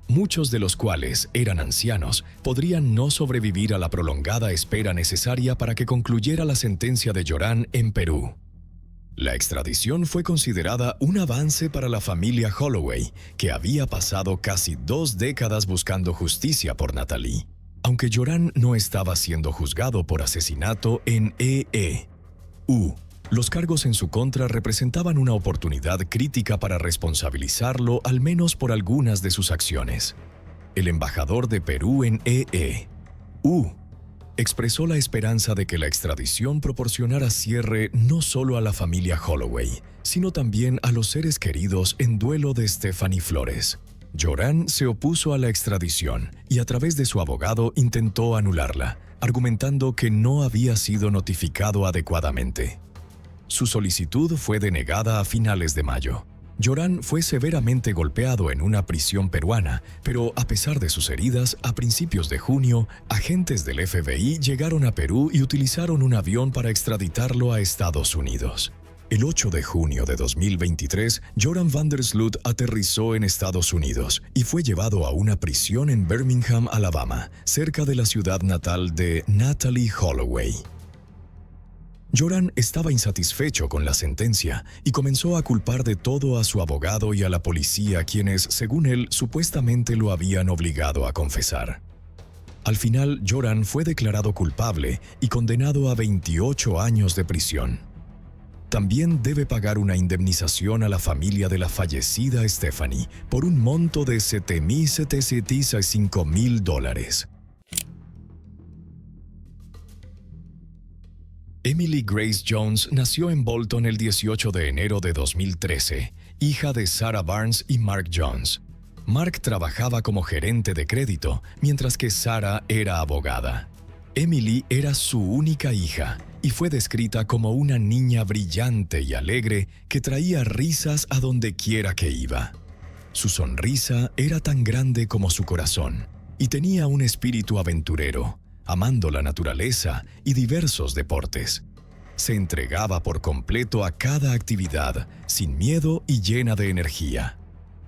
muchos de los cuales eran ancianos, podrían no sobrevivir a la prolongada espera necesaria para que concluyera la sentencia de Joran en Perú. La extradición fue considerada un avance para la familia Holloway, que había pasado casi 2 décadas buscando justicia por Natalee, aunque Joran no estaba siendo juzgado por asesinato en Los cargos en su contra representaban una oportunidad crítica para responsabilizarlo al menos por algunas de sus acciones. El embajador de Perú en expresó la esperanza de que la extradición proporcionara cierre no solo a la familia Holloway, sino también a los seres queridos en duelo de Stephanie Flores. Joran se opuso a la extradición y a través de su abogado intentó anularla, argumentando que no había sido notificado adecuadamente. Su solicitud fue denegada a finales de mayo. Joran fue severamente golpeado en una prisión peruana, pero a pesar de sus heridas, a principios de junio, agentes del FBI llegaron a Perú y utilizaron un avión para extraditarlo a Estados Unidos. El 8 de junio de 2023, Joran van der Sloot aterrizó en Estados Unidos y fue llevado a una prisión en Birmingham, Alabama, cerca de la ciudad natal de Natalee Holloway. Joran estaba insatisfecho con la sentencia y comenzó a culpar de todo a su abogado y a la policía, quienes, según él, supuestamente lo habían obligado a confesar. Al final, Joran fue declarado culpable y condenado a 28 años de prisión. También debe pagar una indemnización a la familia de la fallecida Stephanie por un monto de $775,000. Emily Grace Jones nació en Bolton el 18 de enero de 2013, hija de Sarah Barnes y Mark Jones. Mark trabajaba como gerente de crédito, mientras que Sarah era abogada. Emily era su única hija y fue descrita como una niña brillante y alegre que traía risas a donde quiera que iba. Su sonrisa era tan grande como su corazón y tenía un espíritu aventurero, amando la naturaleza y diversos deportes. Se entregaba por completo a cada actividad, sin miedo y llena de energía.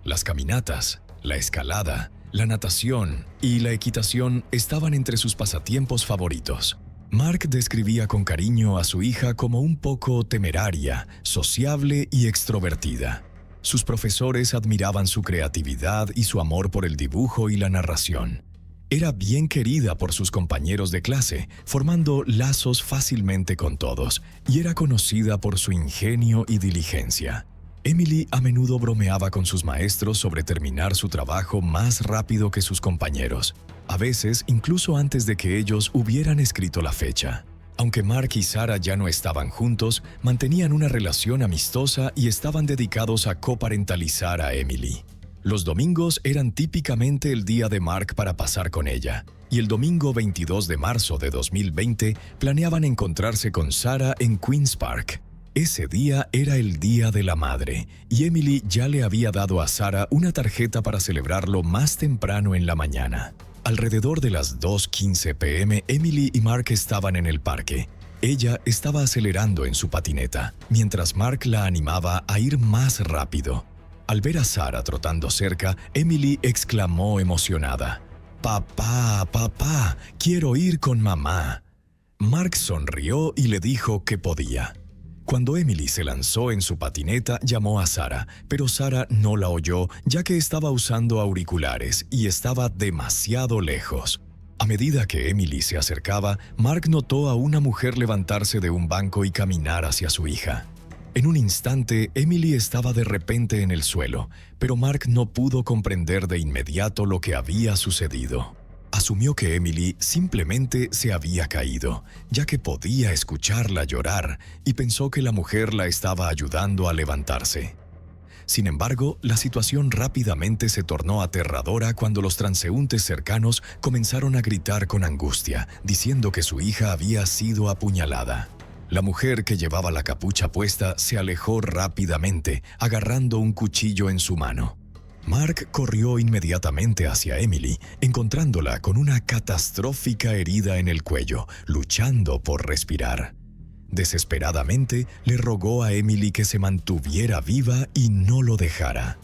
Las caminatas, la escalada, la natación y la equitación estaban entre sus pasatiempos favoritos. Mark describía con cariño a su hija como un poco temeraria, sociable y extrovertida. Sus profesores admiraban su creatividad y su amor por el dibujo y la narración. Era bien querida por sus compañeros de clase, formando lazos fácilmente con todos, y era conocida por su ingenio y diligencia. Emily a menudo bromeaba con sus maestros sobre terminar su trabajo más rápido que sus compañeros, a veces incluso antes de que ellos hubieran escrito la fecha. Aunque Mark y Sarah ya no estaban juntos, mantenían una relación amistosa y estaban dedicados a coparentalizar a Emily. Los domingos eran típicamente el día de Mark para pasar con ella, y el domingo 22 de marzo de 2020 planeaban encontrarse con Sarah en Queen's Park. Ese día era el Día de la Madre, y Emily ya le había dado a Sarah una tarjeta para celebrarlo más temprano en la mañana. Alrededor de las 2:15 p.m., Emily y Mark estaban en el parque. Ella estaba acelerando en su patineta, mientras Mark la animaba a ir más rápido. Al ver a Sarah trotando cerca, Emily exclamó emocionada: «¡Papá, papá, quiero ir con mamá!». Mark sonrió y le dijo que podía. Cuando Emily se lanzó en su patineta, llamó a Sarah, pero Sarah no la oyó ya que estaba usando auriculares y estaba demasiado lejos. A medida que Emily se acercaba, Mark notó a una mujer levantarse de un banco y caminar hacia su hija. En un instante, Emily estaba de repente en el suelo, pero Mark no pudo comprender de inmediato lo que había sucedido. Asumió que Emily simplemente se había caído, ya que podía escucharla llorar, y pensó que la mujer la estaba ayudando a levantarse. Sin embargo, la situación rápidamente se tornó aterradora cuando los transeúntes cercanos comenzaron a gritar con angustia, diciendo que su hija había sido apuñalada. La mujer que llevaba la capucha puesta se alejó rápidamente, agarrando un cuchillo en su mano. Mark corrió inmediatamente hacia Emily, encontrándola con una catastrófica herida en el cuello, luchando por respirar. Desesperadamente, le rogó a Emily que se mantuviera viva y no lo dejara.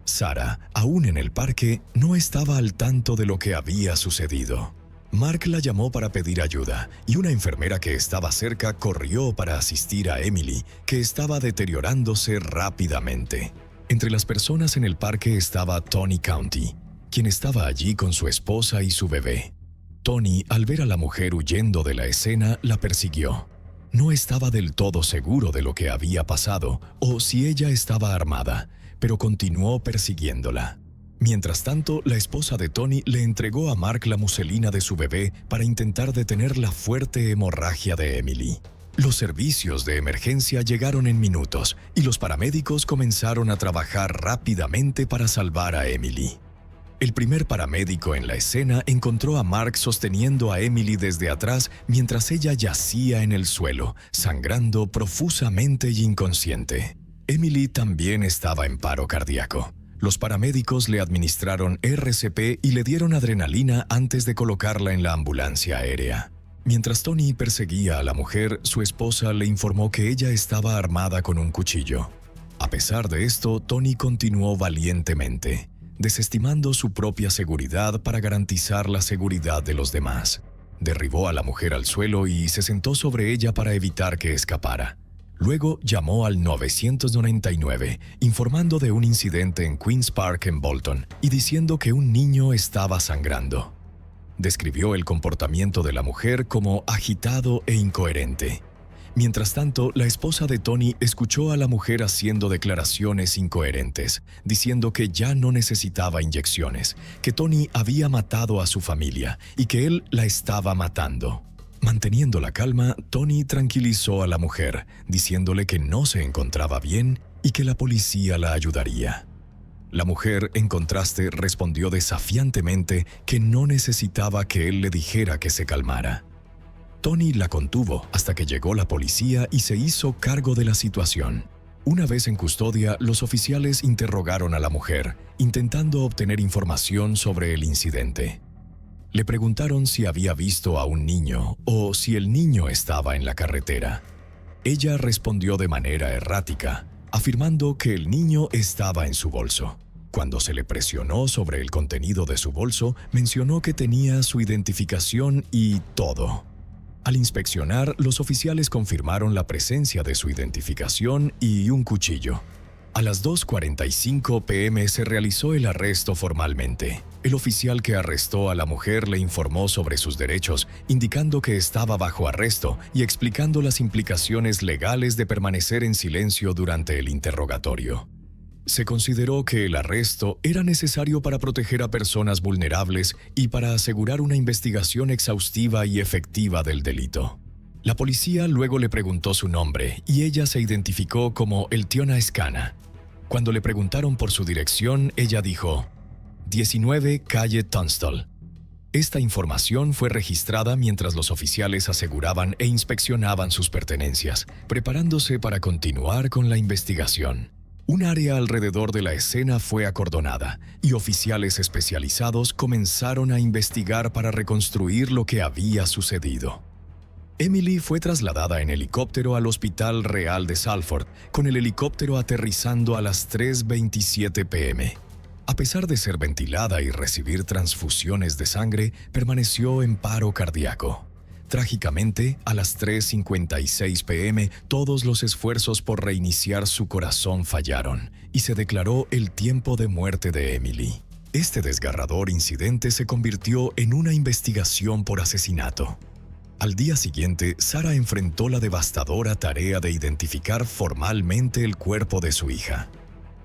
Sarah, aún en el parque, no estaba al tanto de lo que había sucedido. Mark la llamó para pedir ayuda, y una enfermera que estaba cerca corrió para asistir a Emily, que estaba deteriorándose rápidamente. Entre las personas en el parque estaba Tony County, quien estaba allí con su esposa y su bebé. Tony, al ver a la mujer huyendo de la escena, la persiguió. No estaba del todo seguro de lo que había pasado o si ella estaba armada, pero continuó persiguiéndola. Mientras tanto, la esposa de Tony le entregó a Mark la muselina de su bebé para intentar detener la fuerte hemorragia de Emily. Los servicios de emergencia llegaron en minutos y los paramédicos comenzaron a trabajar rápidamente para salvar a Emily. El primer paramédico en la escena encontró a Mark sosteniendo a Emily desde atrás mientras ella yacía en el suelo, sangrando profusamente y inconsciente. Emily también estaba en paro cardíaco. Los paramédicos le administraron RCP y le dieron adrenalina antes de colocarla en la ambulancia aérea. Mientras Tony perseguía a la mujer, su esposa le informó que ella estaba armada con un cuchillo. A pesar de esto, Tony continuó valientemente, desestimando su propia seguridad para garantizar la seguridad de los demás. Derribó a la mujer al suelo y se sentó sobre ella para evitar que escapara. Luego llamó al 999, informando de un incidente en Queen's Park en Bolton y diciendo que un niño estaba sangrando. Describió el comportamiento de la mujer como agitado e incoherente. Mientras tanto, la esposa de Tony escuchó a la mujer haciendo declaraciones incoherentes, diciendo que ya no necesitaba inyecciones, que Tony había matado a su familia y que él la estaba matando. Manteniendo la calma, Tony tranquilizó a la mujer, diciéndole que no se encontraba bien y que la policía la ayudaría. La mujer, en contraste, respondió desafiantemente que no necesitaba que él le dijera que se calmara. Tony la contuvo hasta que llegó la policía y se hizo cargo de la situación. Una vez en custodia, los oficiales interrogaron a la mujer, intentando obtener información sobre el incidente. Le preguntaron si había visto a un niño o si el niño estaba en la carretera. Ella respondió de manera errática, afirmando que el niño estaba en su bolso. Cuando se le presionó sobre el contenido de su bolso, mencionó que tenía su identificación y todo. Al inspeccionar, los oficiales confirmaron la presencia de su identificación y un cuchillo. A las 2:45 p.m. se realizó el arresto formalmente. El oficial que arrestó a la mujer le informó sobre sus derechos, indicando que estaba bajo arresto y explicando las implicaciones legales de permanecer en silencio durante el interrogatorio. Se consideró que el arresto era necesario para proteger a personas vulnerables y para asegurar una investigación exhaustiva y efectiva del delito. La policía luego le preguntó su nombre y ella se identificó como Eltiona Escana. Cuando le preguntaron por su dirección, ella dijo: 19 calle Tunstall. Esta información fue registrada mientras los oficiales aseguraban e inspeccionaban sus pertenencias, preparándose para continuar con la investigación. Un área alrededor de la escena fue acordonada y oficiales especializados comenzaron a investigar para reconstruir lo que había sucedido. Emily fue trasladada en helicóptero al Hospital Real de Salford, con el helicóptero aterrizando a las 3:27 p.m. A pesar de ser ventilada y recibir transfusiones de sangre, permaneció en paro cardíaco. Trágicamente, a las 3:56 p.m., todos los esfuerzos por reiniciar su corazón fallaron y se declaró el tiempo de muerte de Emily. Este desgarrador incidente se convirtió en una investigación por asesinato. Al día siguiente, Sarah enfrentó la devastadora tarea de identificar formalmente el cuerpo de su hija.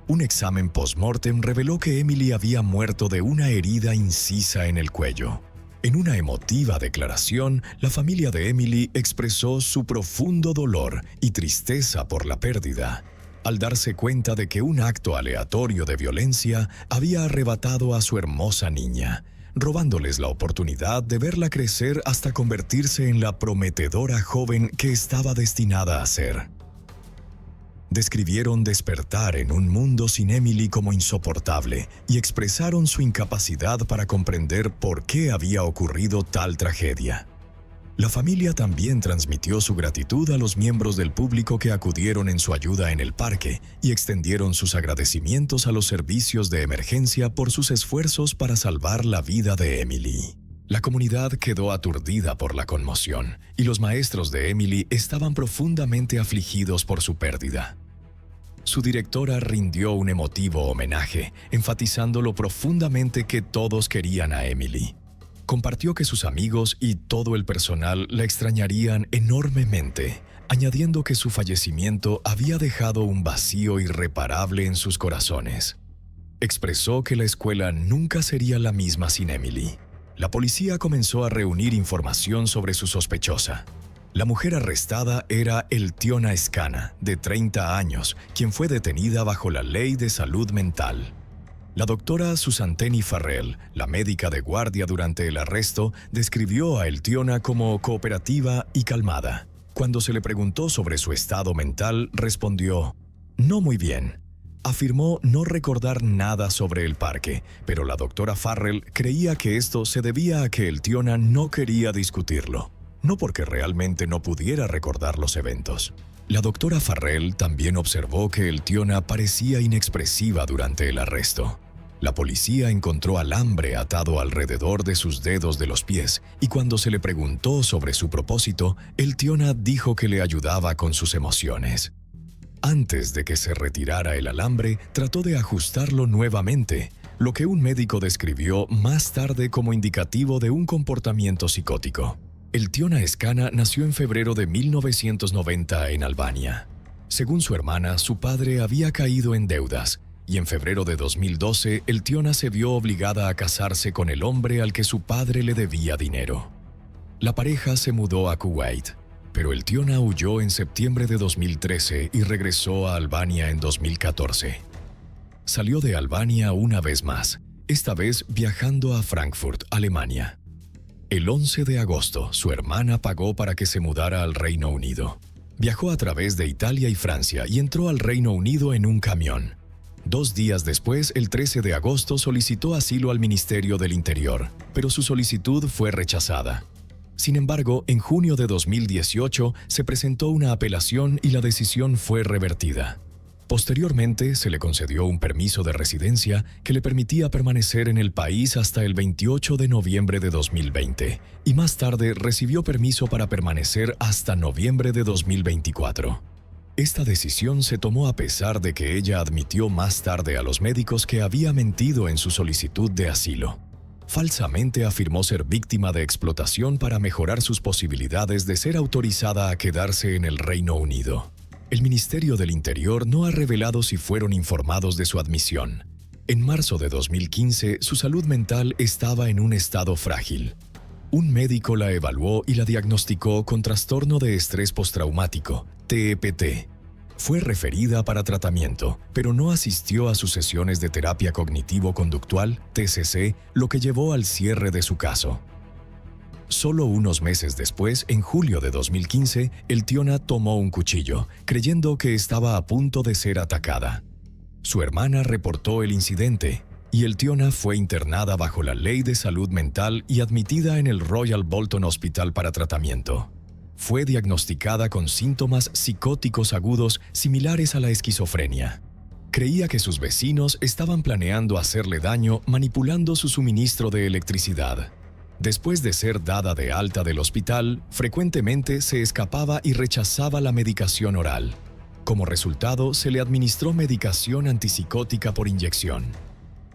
Un examen post-mortem reveló que Emily había muerto de una herida incisa en el cuello. En una emotiva declaración, la familia de Emily expresó su profundo dolor y tristeza por la pérdida, al darse cuenta de que un acto aleatorio de violencia había arrebatado a su hermosa niña, robándoles la oportunidad de verla crecer hasta convertirse en la prometedora joven que estaba destinada a ser. Describieron despertar en un mundo sin Emily como insoportable y expresaron su incapacidad para comprender por qué había ocurrido tal tragedia. La familia también transmitió su gratitud a los miembros del público que acudieron en su ayuda en el parque y extendieron sus agradecimientos a los servicios de emergencia por sus esfuerzos para salvar la vida de Emily. La comunidad quedó aturdida por la conmoción y los maestros de Emily estaban profundamente afligidos por su pérdida. Su directora rindió un emotivo homenaje, enfatizando lo profundamente que todos querían a Emily. Compartió que sus amigos y todo el personal la extrañarían enormemente, añadiendo que su fallecimiento había dejado un vacío irreparable en sus corazones. Expresó que la escuela nunca sería la misma sin Emily. La policía comenzó a reunir información sobre su sospechosa. La mujer arrestada era Eltiona Escana, de 30 años, quien fue detenida bajo la Ley de Salud Mental. La doctora Susan Tenny Farrell, la médica de guardia durante el arresto, describió a Eltiona como cooperativa y calmada. Cuando se le preguntó sobre su estado mental, respondió: «No muy bien». Afirmó no recordar nada sobre el parque, pero la doctora Farrell creía que esto se debía a que Eltiona no quería discutirlo, no porque realmente no pudiera recordar los eventos. La doctora Farrell también observó que Eltiona parecía inexpresiva durante el arresto. La policía encontró alambre atado alrededor de sus dedos de los pies y cuando se le preguntó sobre su propósito, Eltiona dijo que le ayudaba con sus emociones. Antes de que se retirara el alambre, trató de ajustarlo nuevamente, lo que un médico describió más tarde como indicativo de un comportamiento psicótico. Eltiona Escana nació en febrero de 1990 en Albania. Según su hermana, su padre había caído en deudas, y en febrero de 2012, Eltiona se vio obligada a casarse con el hombre al que su padre le debía dinero. La pareja se mudó a Kuwait, pero Eltiona huyó en septiembre de 2013 y regresó a Albania en 2014. Salió de Albania una vez más, esta vez viajando a Frankfurt, Alemania. El 11 de agosto, su hermana pagó para que se mudara al Reino Unido. Viajó a través de Italia y Francia y entró al Reino Unido en un camión. 2 días después, el 13 de agosto, solicitó asilo al Ministerio del Interior, pero su solicitud fue rechazada. Sin embargo, en junio de 2018 se presentó una apelación y la decisión fue revertida. Posteriormente, se le concedió un permiso de residencia que le permitía permanecer en el país hasta el 28 de noviembre de 2020 y más tarde recibió permiso para permanecer hasta noviembre de 2024. Esta decisión se tomó a pesar de que ella admitió más tarde a los médicos que había mentido en su solicitud de asilo. Falsamente afirmó ser víctima de explotación para mejorar sus posibilidades de ser autorizada a quedarse en el Reino Unido. El Ministerio del Interior no ha revelado si fueron informados de su admisión. En marzo de 2015, su salud mental estaba en un estado frágil. Un médico la evaluó y la diagnosticó con trastorno de estrés postraumático, TEPT. Fue referida para tratamiento, pero no asistió a sus sesiones de terapia cognitivo-conductual, TCC, lo que llevó al cierre de su caso. Solo unos meses después, en julio de 2015, el Tiona tomó un cuchillo, creyendo que estaba a punto de ser atacada. Su hermana reportó el incidente, y el Tiona fue internada bajo la Ley de Salud Mental y admitida en el Royal Bolton Hospital para tratamiento. Fue diagnosticada con síntomas psicóticos agudos similares a la esquizofrenia. Creía que sus vecinos estaban planeando hacerle daño manipulando su suministro de electricidad. Después de ser dada de alta del hospital, frecuentemente se escapaba y rechazaba la medicación oral. Como resultado, se le administró medicación antipsicótica por inyección.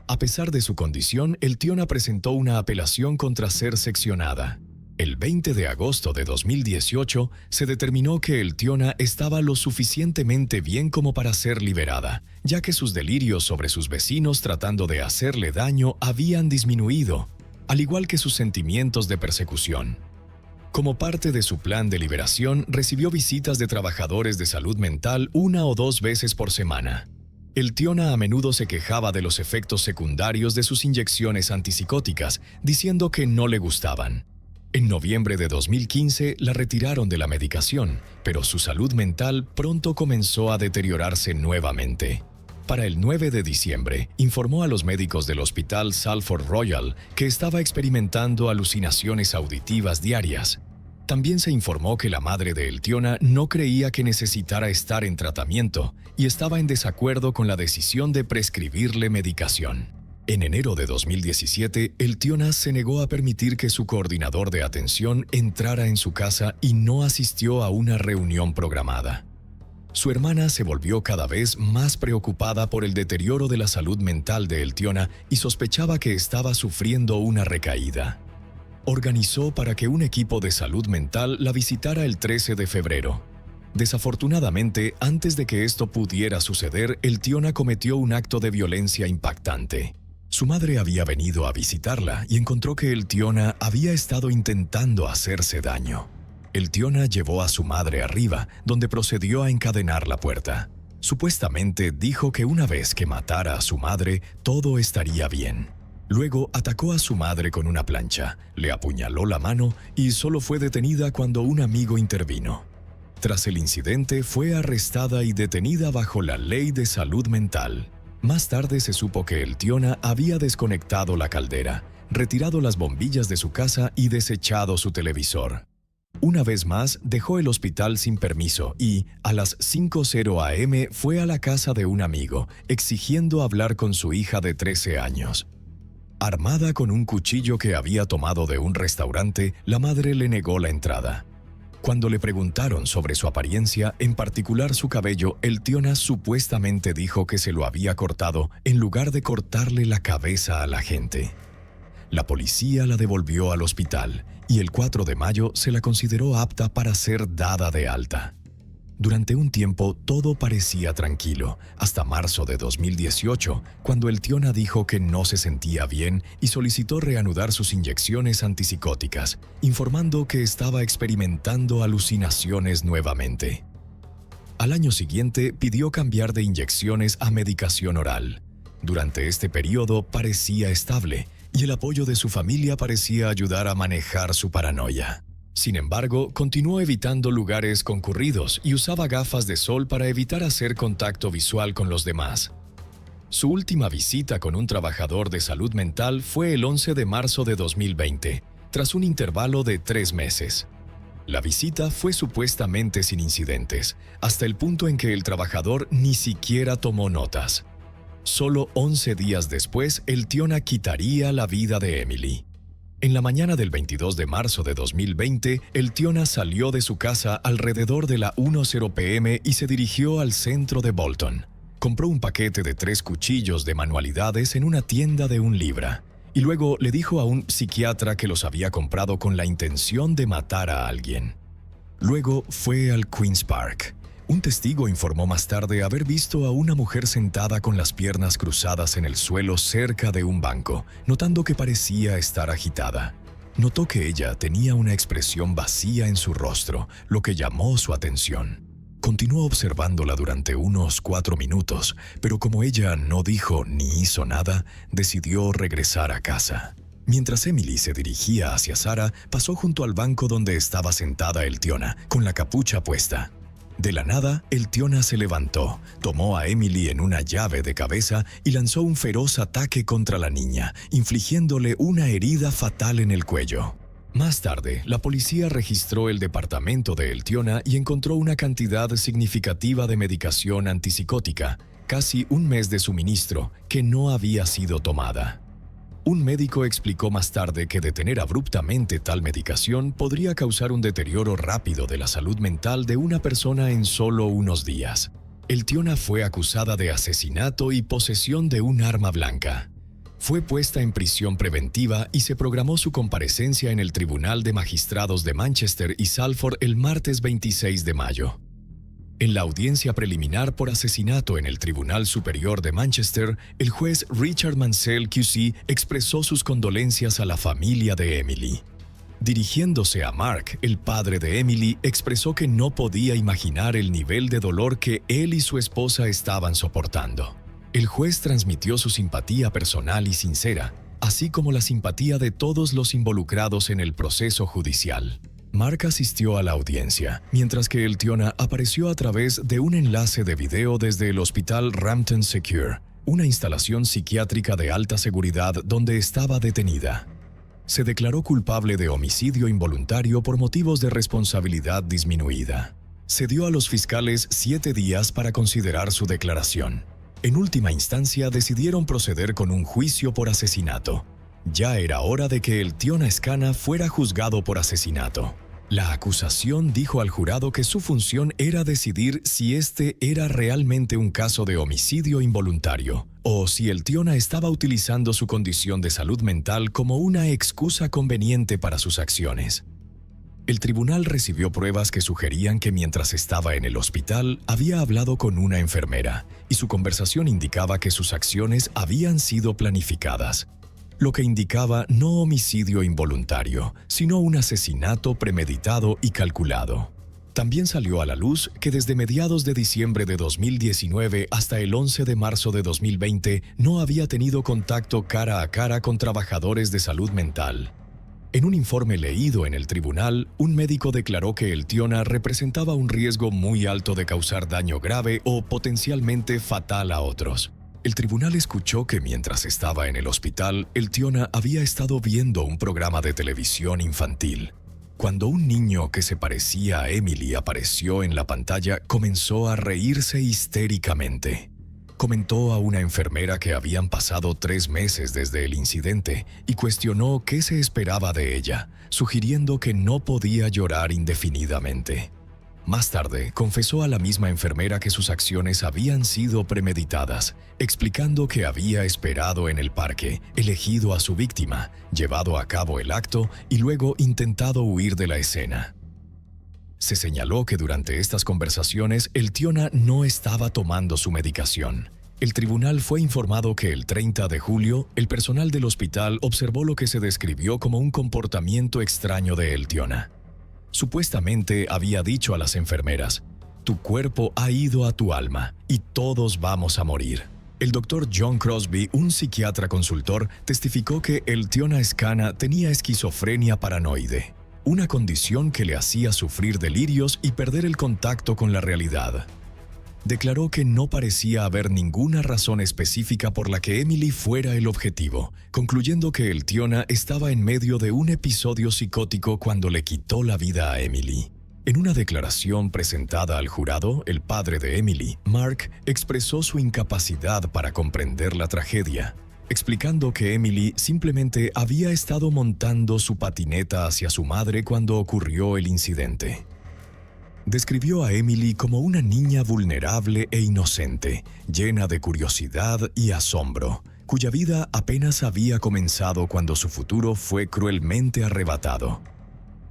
A pesar de su condición, el Tiona presentó una apelación contra ser seccionada. El 20 de agosto de 2018, se determinó que el Tiona estaba lo suficientemente bien como para ser liberada, ya que sus delirios sobre sus vecinos tratando de hacerle daño habían disminuido, al igual que sus sentimientos de persecución. Como parte de su plan de liberación, recibió visitas de trabajadores de salud mental 1 o 2 veces por semana. El Tiona a menudo se quejaba de los efectos secundarios de sus inyecciones antipsicóticas, diciendo que no le gustaban. En noviembre de 2015 la retiraron de la medicación, pero su salud mental pronto comenzó a deteriorarse nuevamente. Para el 9 de diciembre, informó a los médicos del Hospital Salford Royal que estaba experimentando alucinaciones auditivas diarias. También se informó que la madre de el Tiona no creía que necesitara estar en tratamiento y estaba en desacuerdo con la decisión de prescribirle medicación. En enero de 2017, el Tiona se negó a permitir que su coordinador de atención entrara en su casa y no asistió a una reunión programada. Su hermana se volvió cada vez más preocupada por el deterioro de la salud mental de el Tiona y sospechaba que estaba sufriendo una recaída. Organizó para que un equipo de salud mental la visitara el 13 de febrero. Desafortunadamente, antes de que esto pudiera suceder, el Tiona cometió un acto de violencia impactante. Su madre había venido a visitarla y encontró que el Tiona había estado intentando hacerse daño. El Tiona llevó a su madre arriba, donde procedió a encadenar la puerta. Supuestamente dijo que una vez que matara a su madre, todo estaría bien. Luego atacó a su madre con una plancha, le apuñaló la mano y solo fue detenida cuando un amigo intervino. Tras el incidente, fue arrestada y detenida bajo la Ley de Salud Mental. Más tarde se supo que el Tiona había desconectado la caldera, retirado las bombillas de su casa y desechado su televisor. Una vez más, dejó el hospital sin permiso y, a las 5:00 am, fue a la casa de un amigo, exigiendo hablar con su hija de 13 años. Armada con un cuchillo que había tomado de un restaurante, la madre le negó la entrada. Cuando le preguntaron sobre su apariencia, en particular su cabello, el Tiona supuestamente dijo que se lo había cortado en lugar de cortarle la cabeza a la gente. La policía la devolvió al hospital y el 4 de mayo se la consideró apta para ser dada de alta. Durante un tiempo todo parecía tranquilo, hasta marzo de 2018, cuando el Tiona dijo que no se sentía bien y solicitó reanudar sus inyecciones antipsicóticas, informando que estaba experimentando alucinaciones nuevamente. Al año siguiente pidió cambiar de inyecciones a medicación oral. Durante este periodo parecía estable y el apoyo de su familia parecía ayudar a manejar su paranoia. Sin embargo, continuó evitando lugares concurridos y usaba gafas de sol para evitar hacer contacto visual con los demás. Su última visita con un trabajador de salud mental fue el 11 de marzo de 2020, tras un intervalo de 3 meses. La visita fue supuestamente sin incidentes, hasta el punto en que el trabajador ni siquiera tomó notas. Solo 11 días después, el Tiona quitaría la vida de Emily. En la mañana del 22 de marzo de 2020, el Tiona salió de su casa alrededor de la 10 p.m. y se dirigió al centro de Bolton. Compró un paquete de 3 cuchillos de manualidades en una tienda de $1 y luego le dijo a un psiquiatra que los había comprado con la intención de matar a alguien. Luego fue al Queen's Park. Un testigo informó más tarde haber visto a una mujer sentada con las piernas cruzadas en el suelo cerca de un banco, notando que parecía estar agitada. Notó que ella tenía una expresión vacía en su rostro, lo que llamó su atención. Continuó observándola durante unos 4 minutos, pero como ella no dijo ni hizo nada, decidió regresar a casa. Mientras Emily se dirigía hacia Sarah, pasó junto al banco donde estaba sentada el Tiona, con la capucha puesta. De la nada, el Tiona se levantó, tomó a Emily en una llave de cabeza y lanzó un feroz ataque contra la niña, infligiéndole una herida fatal en el cuello. Más tarde, la policía registró el departamento de el Tiona y encontró una cantidad significativa de medicación antipsicótica, casi un mes de suministro, que no había sido tomada. Un médico explicó más tarde que detener abruptamente tal medicación podría causar un deterioro rápido de la salud mental de una persona en solo unos días. El Tiona fue acusada de asesinato y posesión de un arma blanca. Fue puesta en prisión preventiva y se programó su comparecencia en el Tribunal de Magistrados de Manchester y Salford el martes 26 de mayo. En la audiencia preliminar por asesinato en el Tribunal Superior de Manchester, el juez Richard Mansell QC expresó sus condolencias a la familia de Emily. Dirigiéndose a Mark, el padre de Emily, expresó que no podía imaginar el nivel de dolor que él y su esposa estaban soportando. El juez transmitió su simpatía personal y sincera, así como la simpatía de todos los involucrados en el proceso judicial. Mark asistió a la audiencia, mientras que el Tiona apareció a través de un enlace de video desde el Hospital Rampton Secure, una instalación psiquiátrica de alta seguridad donde estaba detenida. Se declaró culpable de homicidio involuntario por motivos de responsabilidad disminuida. Se dio a los fiscales 7 días para considerar su declaración. En última instancia, decidieron proceder con un juicio por asesinato. Ya era hora de que el Tiona Scana fuera juzgado por asesinato. La acusación dijo al jurado que su función era decidir si este era realmente un caso de homicidio involuntario o si el Tiona estaba utilizando su condición de salud mental como una excusa conveniente para sus acciones. El tribunal recibió pruebas que sugerían que mientras estaba en el hospital había hablado con una enfermera y su conversación indicaba que sus acciones habían sido planificadas, lo que indicaba no homicidio involuntario, sino un asesinato premeditado y calculado. También salió a la luz que desde mediados de diciembre de 2019 hasta el 11 de marzo de 2020 no había tenido contacto cara a cara con trabajadores de salud mental. En un informe leído en el tribunal, un médico declaró que el Tiona representaba un riesgo muy alto de causar daño grave o potencialmente fatal a otros. El tribunal escuchó que mientras estaba en el hospital, el Tiona había estado viendo un programa de televisión infantil. Cuando un niño que se parecía a Emily apareció en la pantalla, comenzó a reírse histéricamente. Comentó a una enfermera que habían pasado 3 meses desde el incidente y cuestionó qué se esperaba de ella, sugiriendo que no podía llorar indefinidamente. Más tarde, confesó a la misma enfermera que sus acciones habían sido premeditadas, explicando que había esperado en el parque, elegido a su víctima, llevado a cabo el acto y luego intentado huir de la escena. Se señaló que durante estas conversaciones el Tiona no estaba tomando su medicación. El tribunal fue informado que el 30 de julio, el personal del hospital observó lo que se describió como un comportamiento extraño de el Tiona. Supuestamente había dicho a las enfermeras: «Tu cuerpo ha ido a tu alma y todos vamos a morir». El doctor John Crosby, un psiquiatra consultor, testificó que el Tiona Scana tenía esquizofrenia paranoide, una condición que le hacía sufrir delirios y perder el contacto con la realidad. Declaró que no parecía haber ninguna razón específica por la que Emily fuera el objetivo, concluyendo que el Tiona estaba en medio de un episodio psicótico cuando le quitó la vida a Emily. En una declaración presentada al jurado, el padre de Emily, Mark, expresó su incapacidad para comprender la tragedia. explicando que Emily simplemente había estado montando su patineta hacia su madre cuando ocurrió el incidente. Describió a Emily como una niña vulnerable e inocente, llena de curiosidad y asombro, cuya vida apenas había comenzado cuando su futuro fue cruelmente arrebatado.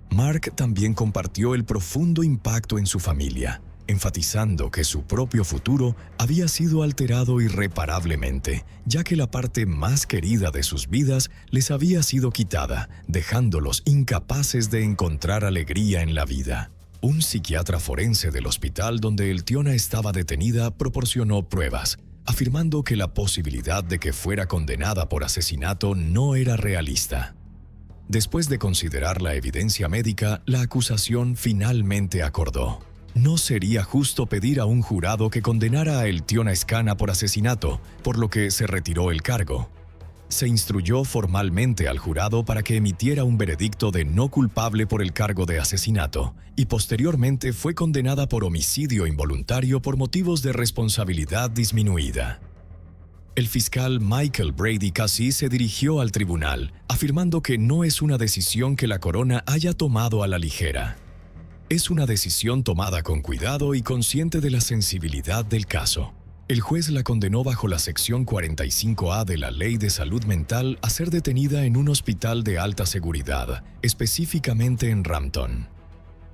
Mark también compartió el profundo impacto en su familia, enfatizando que su propio futuro había sido alterado irreparablemente, ya que la parte más querida de sus vidas les había sido quitada, dejándolos incapaces de encontrar alegría en la vida. Un psiquiatra forense del hospital donde el Tiona estaba detenida proporcionó pruebas, afirmando que la posibilidad de que fuera condenada por asesinato no era realista. Después de considerar la evidencia médica, la acusación finalmente acordó. No sería justo pedir a un jurado que condenara a el Tiona Skana por asesinato, por lo que se retiró el cargo. Se instruyó formalmente al jurado para que emitiera un veredicto de no culpable por el cargo de asesinato, y posteriormente fue condenada por homicidio involuntario por motivos de responsabilidad disminuida. El fiscal Michael Brady Casey se dirigió al tribunal, afirmando que no es una decisión que la corona haya tomado a la ligera. Es una decisión tomada con cuidado y consciente de la sensibilidad del caso. El juez la condenó bajo la sección 45A de la Ley de Salud Mental a ser detenida en un hospital de alta seguridad, específicamente en Rampton.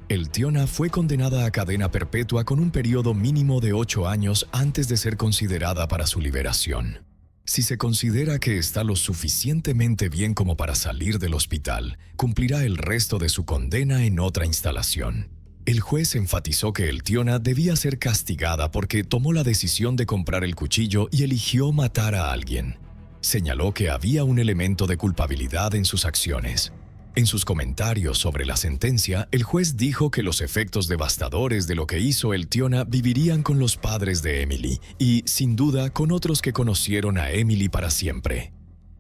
El Tiona fue condenada a cadena perpetua con un periodo mínimo de 8 años antes de ser considerada para su liberación. Si se considera que está lo suficientemente bien como para salir del hospital, cumplirá el resto de su condena en otra instalación. El juez enfatizó que el Tiona debía ser castigada porque tomó la decisión de comprar el cuchillo y eligió matar a alguien. Señaló que había un elemento de culpabilidad en sus acciones. En sus comentarios sobre la sentencia, el juez dijo que los efectos devastadores de lo que hizo el Tiona vivirían con los padres de Emily y, sin duda, con otros que conocieron a Emily para siempre.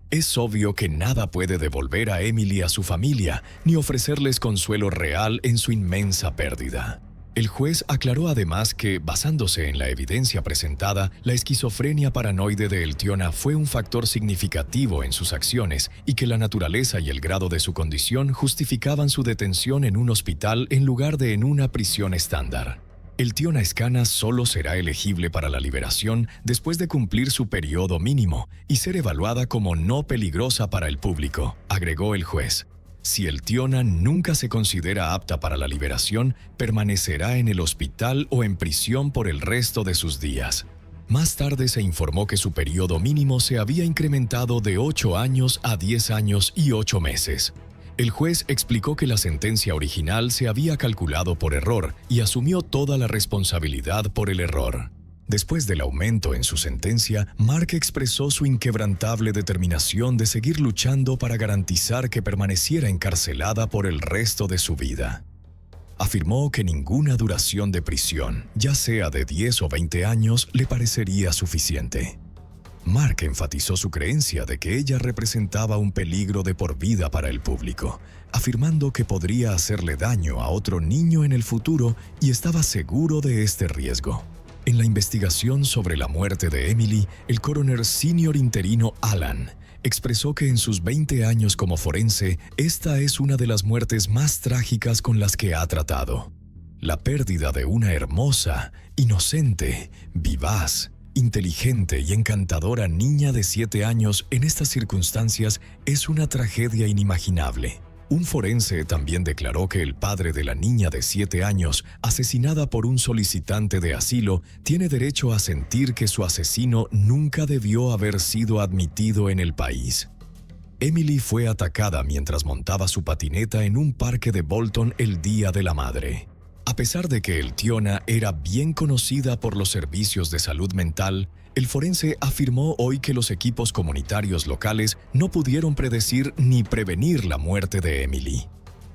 Es obvio que nada puede devolver a Emily a su familia ni ofrecerles consuelo real en su inmensa pérdida. El juez aclaró además que, basándose en la evidencia presentada, la esquizofrenia paranoide de el Tiona fue un factor significativo en sus acciones y que la naturaleza y el grado de su condición justificaban su detención en un hospital en lugar de en una prisión estándar. El Tiona Skana solo será elegible para la liberación después de cumplir su periodo mínimo y ser evaluada como no peligrosa para el público, agregó el juez. Si el Tiona nunca se considera apta para la liberación, permanecerá en el hospital o en prisión por el resto de sus días. Más tarde se informó que su periodo mínimo se había incrementado de 8 años a 10 años y 8 meses. El juez explicó que la sentencia original se había calculado por error y asumió toda la responsabilidad por el error. Después del aumento en su sentencia, Mark expresó su inquebrantable determinación de seguir luchando para garantizar que permaneciera encarcelada por el resto de su vida. Afirmó que ninguna duración de prisión, ya sea de 10 o 20 años, le parecería suficiente. Mark enfatizó su creencia de que ella representaba un peligro de por vida para el público, afirmando que podría hacerle daño a otro niño en el futuro y estaba seguro de este riesgo. En la investigación sobre la muerte de Emily, el coroner senior interino Alan expresó que en sus 20 años como forense, esta es una de las muertes más trágicas con las que ha tratado. La pérdida de una hermosa, inocente, vivaz, inteligente y encantadora niña de 7 años en estas circunstancias es una tragedia inimaginable. Un forense también declaró que el padre de la niña de 7 años, asesinada por un solicitante de asilo, tiene derecho a sentir que su asesino nunca debió haber sido admitido en el país. Emily fue atacada mientras montaba su patineta en un parque de Bolton el Día de la Madre. A pesar de que el Tiona era bien conocida por los servicios de salud mental, el forense afirmó hoy que los equipos comunitarios locales no pudieron predecir ni prevenir la muerte de Emily.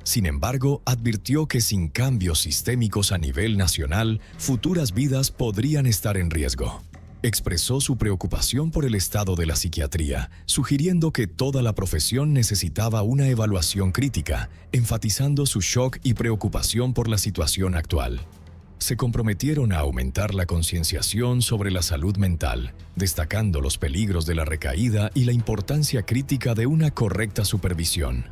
Sin embargo, advirtió que sin cambios sistémicos a nivel nacional, futuras vidas podrían estar en riesgo. Expresó su preocupación por el estado de la psiquiatría, sugiriendo que toda la profesión necesitaba una evaluación crítica, enfatizando su shock y preocupación por la situación actual. se comprometieron a aumentar la concienciación sobre la salud mental, destacando los peligros de la recaída y la importancia crítica de una correcta supervisión.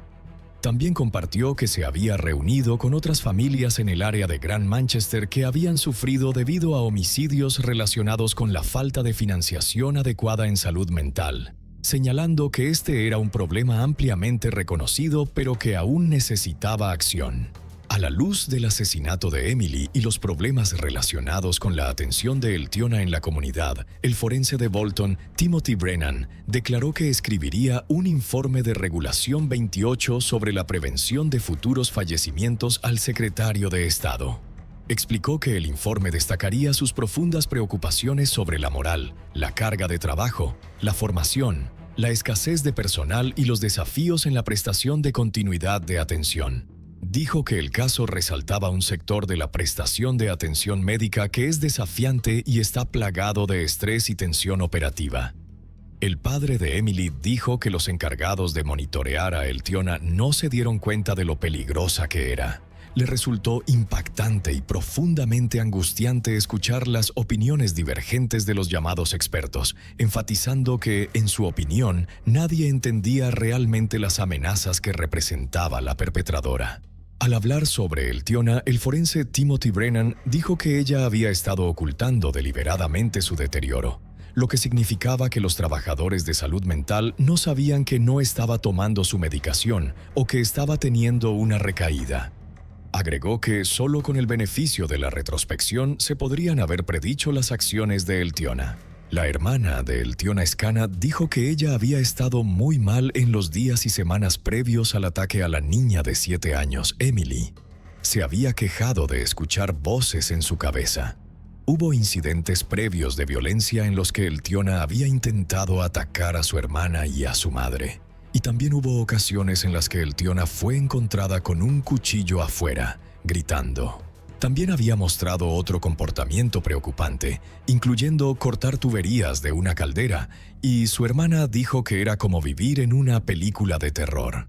También compartió que se había reunido con otras familias en el área de Gran Manchester que habían sufrido debido a homicidios relacionados con la falta de financiación adecuada en salud mental, señalando que este era un problema ampliamente reconocido pero que aún necesitaba acción. A la luz del asesinato de Emily y los problemas relacionados con la atención de Eltiona en la comunidad, el forense de Bolton, Timothy Brennan, declaró que escribiría un informe de regulación 28 sobre la prevención de futuros fallecimientos al secretario de Estado. Explicó que el informe destacaría sus profundas preocupaciones sobre la moral, la carga de trabajo, la formación, la escasez de personal y los desafíos en la prestación de continuidad de atención. Dijo que el caso resaltaba un sector de la prestación de atención médica que es desafiante y está plagado de estrés y tensión operativa. El padre de Emily dijo que los encargados de monitorear a Eltiona no se dieron cuenta de lo peligrosa que era. Le resultó impactante y profundamente angustiante escuchar las opiniones divergentes de los llamados expertos, enfatizando que, en su opinión, nadie entendía realmente las amenazas que representaba la perpetradora. Al hablar sobre Eltiona, el forense Timothy Brennan dijo que ella había estado ocultando deliberadamente su deterioro, lo que significaba que los trabajadores de salud mental no sabían que no estaba tomando su medicación o que estaba teniendo una recaída. Agregó que solo con el beneficio de la retrospección se podrían haber predicho las acciones de Eltiona. La hermana de Eltiona Scannah dijo que ella había estado muy mal en los días y semanas previos al ataque a la niña de 7 años, Emily. Se había quejado de escuchar voces en su cabeza. Hubo incidentes previos de violencia en los que Eltiona había intentado atacar a su hermana y a su madre. Y también hubo ocasiones en las que Eltiona fue encontrada con un cuchillo afuera, gritando. También había mostrado otro comportamiento preocupante, incluyendo cortar tuberías de una caldera, y su hermana dijo que era como vivir en una película de terror.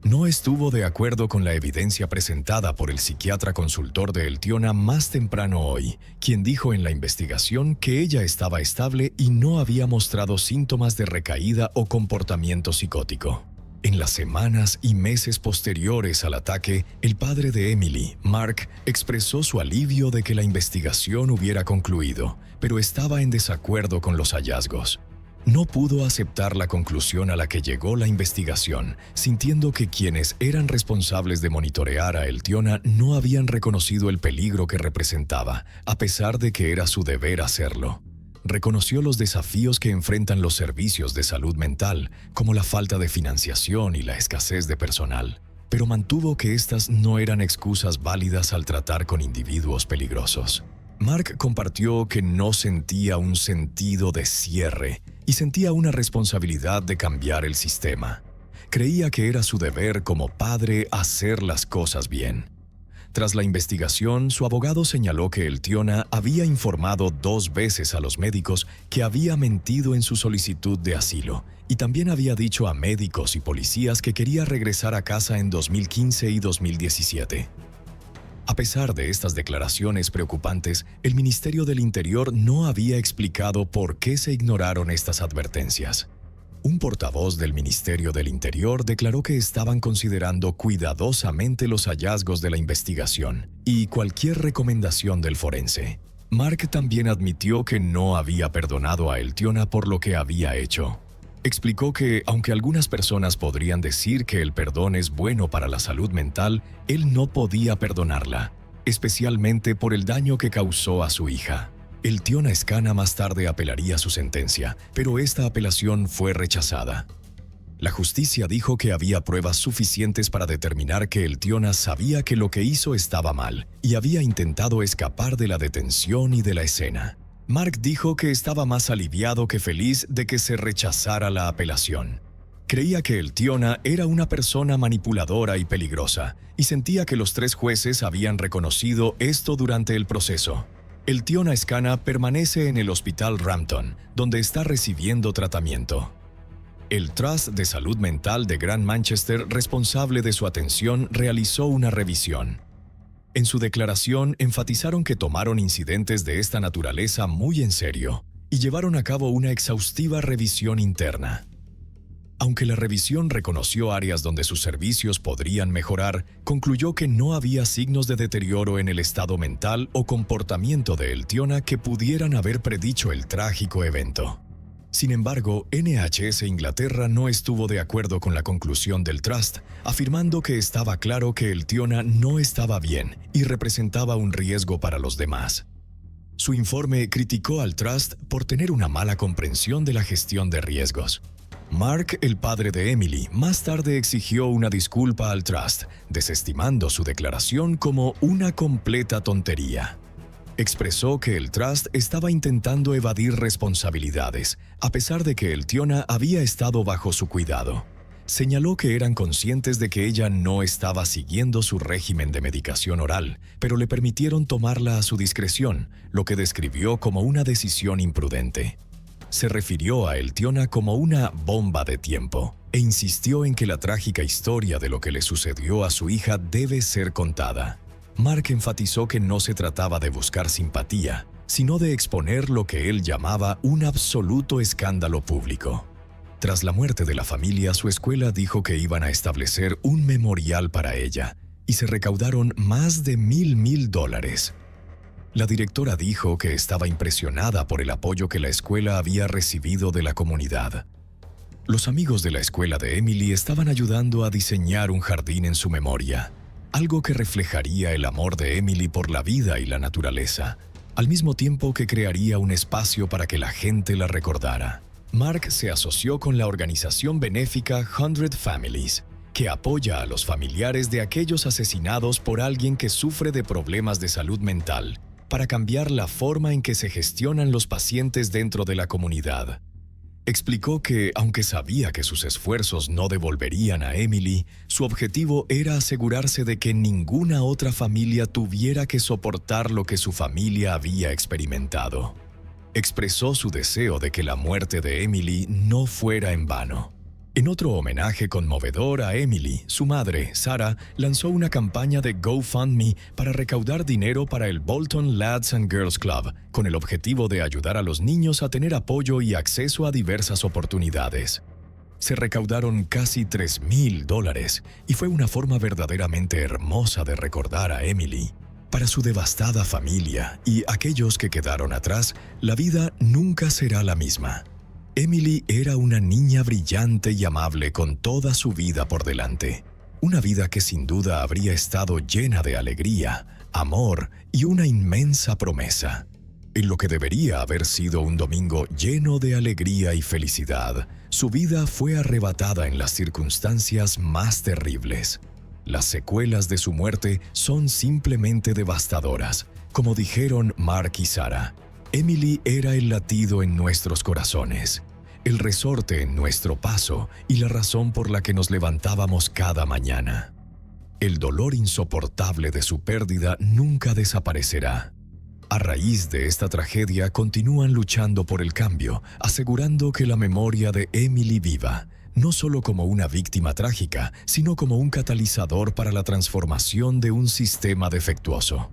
No estuvo de acuerdo con la evidencia presentada por el psiquiatra consultor de Eltiona más temprano hoy, quien dijo en la investigación que ella estaba estable y no había mostrado síntomas de recaída o comportamiento psicótico. En las semanas y meses posteriores al ataque, el padre de Emily, Mark, expresó su alivio de que la investigación hubiera concluido, pero estaba en desacuerdo con los hallazgos. No pudo aceptar la conclusión a la que llegó la investigación, sintiendo que quienes eran responsables de monitorear a Eltiona no habían reconocido el peligro que representaba, a pesar de que era su deber hacerlo. Reconoció los desafíos que enfrentan los servicios de salud mental, como la falta de financiación y la escasez de personal, pero mantuvo que estas no eran excusas válidas al tratar con individuos peligrosos. Mark compartió que no sentía un sentido de cierre y sentía una responsabilidad de cambiar el sistema. Creía que era su deber como padre hacer las cosas bien. Tras la investigación, su abogado señaló que Eltiona había informado 2 veces a los médicos que había mentido en su solicitud de asilo y también había dicho a médicos y policías que quería regresar a casa en 2015 y 2017. A pesar de estas declaraciones preocupantes, el Ministerio del Interior no había explicado por qué se ignoraron estas advertencias. Un portavoz del Ministerio del Interior declaró que estaban considerando cuidadosamente los hallazgos de la investigación y cualquier recomendación del forense. Mark también admitió que no había perdonado a Eltiona por lo que había hecho. Explicó que, aunque algunas personas podrían decir que el perdón es bueno para la salud mental, él no podía perdonarla, especialmente por el daño que causó a su hija. Eltiona Scannah más tarde apelaría su sentencia, pero esta apelación fue rechazada. La justicia dijo que había pruebas suficientes para determinar que Eltiona sabía que lo que hizo estaba mal y había intentado escapar de la detención y de la escena. Mark dijo que estaba más aliviado que feliz de que se rechazara la apelación. Creía que Eltiona era una persona manipuladora y peligrosa, y sentía que los 3 jueces habían reconocido esto durante el proceso. Eltiona Scannah permanece en el Hospital Rampton, donde está recibiendo tratamiento. El Trust de Salud Mental de Gran Manchester, responsable de su atención, realizó una revisión. En su declaración enfatizaron que tomaron incidentes de esta naturaleza muy en serio y llevaron a cabo una exhaustiva revisión interna. Aunque la revisión reconoció áreas donde sus servicios podrían mejorar, concluyó que no había signos de deterioro en el estado mental o comportamiento de El Tiona que pudieran haber predicho el trágico evento. Sin embargo, NHS Inglaterra no estuvo de acuerdo con la conclusión del Trust, afirmando que estaba claro que El Tiona no estaba bien y representaba un riesgo para los demás. Su informe criticó al Trust por tener una mala comprensión de la gestión de riesgos. Mark, el padre de Emily, más tarde exigió una disculpa al Trust, desestimando su declaración como una completa tontería. Expresó que el Trust estaba intentando evadir responsabilidades, a pesar de que El Tiona había estado bajo su cuidado. Señaló que eran conscientes de que ella no estaba siguiendo su régimen de medicación oral, pero le permitieron tomarla a su discreción, lo que describió como una decisión imprudente. Se refirió a El Tiona como una bomba de tiempo e insistió en que la trágica historia de lo que le sucedió a su hija debe ser contada. Mark enfatizó que no se trataba de buscar simpatía, sino de exponer lo que él llamaba un absoluto escándalo público. Tras la muerte de la familia, su escuela dijo que iban a establecer un memorial para ella, y se recaudaron más de $1,000. La directora dijo que estaba impresionada por el apoyo que la escuela había recibido de la comunidad. Los amigos de la escuela de Emily estaban ayudando a diseñar un jardín en su memoria, algo que reflejaría el amor de Emily por la vida y la naturaleza, al mismo tiempo que crearía un espacio para que la gente la recordara. Mark se asoció con la organización benéfica 100 Families, que apoya a los familiares de aquellos asesinados por alguien que sufre de problemas de salud mental, para cambiar la forma en que se gestionan los pacientes dentro de la comunidad. Explicó que, aunque sabía que sus esfuerzos no devolverían a Emily, su objetivo era asegurarse de que ninguna otra familia tuviera que soportar lo que su familia había experimentado. Expresó su deseo de que la muerte de Emily no fuera en vano. En otro homenaje conmovedor a Emily, su madre, Sarah, lanzó una campaña de GoFundMe para recaudar dinero para el Bolton Lads and Girls Club, con el objetivo de ayudar a los niños a tener apoyo y acceso a diversas oportunidades. Se recaudaron casi $3,000 y fue una forma verdaderamente hermosa de recordar a Emily. Para su devastada familia y aquellos que quedaron atrás, la vida nunca será la misma. Emily era una niña brillante y amable con toda su vida por delante. Una vida que sin duda habría estado llena de alegría, amor y una inmensa promesa. En lo que debería haber sido un domingo lleno de alegría y felicidad, su vida fue arrebatada en las circunstancias más terribles. Las secuelas de su muerte son simplemente devastadoras, como dijeron Mark y Sarah. Emily era el latido en nuestros corazones, el resorte en nuestro paso y la razón por la que nos levantábamos cada mañana. El dolor insoportable de su pérdida nunca desaparecerá. A raíz de esta tragedia continúan luchando por el cambio, asegurando que la memoria de Emily viva, no solo como una víctima trágica, sino como un catalizador para la transformación de un sistema defectuoso.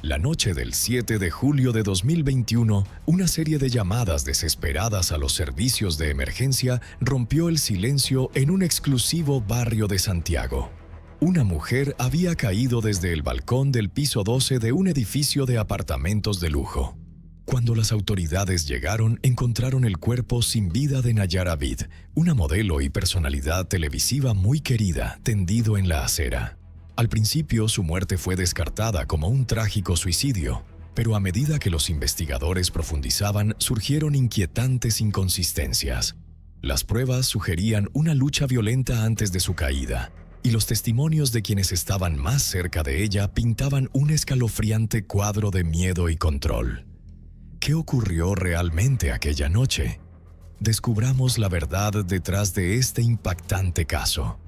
La noche del 7 de julio de 2021, una serie de llamadas desesperadas a los servicios de emergencia rompió el silencio en un exclusivo barrio de Santiago. Una mujer había caído desde el balcón del piso 12 de un edificio de apartamentos de lujo. Cuando las autoridades llegaron, encontraron el cuerpo sin vida de Nayara Bid, una modelo y personalidad televisiva muy querida, tendido en la acera. Al principio, su muerte fue descartada como un trágico suicidio, pero a medida que los investigadores profundizaban, surgieron inquietantes inconsistencias. Las pruebas sugerían una lucha violenta antes de su caída, y los testimonios de quienes estaban más cerca de ella pintaban un escalofriante cuadro de miedo y control. ¿Qué ocurrió realmente aquella noche? Descubramos la verdad detrás de este impactante caso.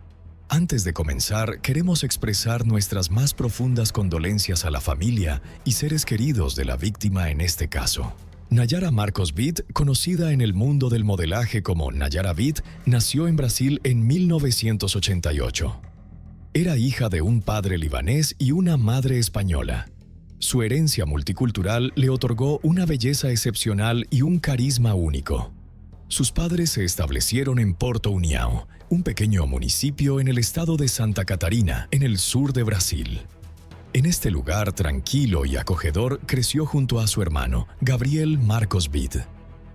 Antes de comenzar, queremos expresar nuestras más profundas condolencias a la familia y seres queridos de la víctima en este caso. Nayara Marcos Witt, conocida en el mundo del modelaje como Nayara Witt, nació en Brasil en 1988. Era hija de un padre libanés y una madre española. Su herencia multicultural le otorgó una belleza excepcional y un carisma único. Sus padres se establecieron en Porto União, un pequeño municipio en el estado de Santa Catarina, en el sur de Brasil. En este lugar tranquilo y acogedor creció junto a su hermano, Gabriel Marcos Witt.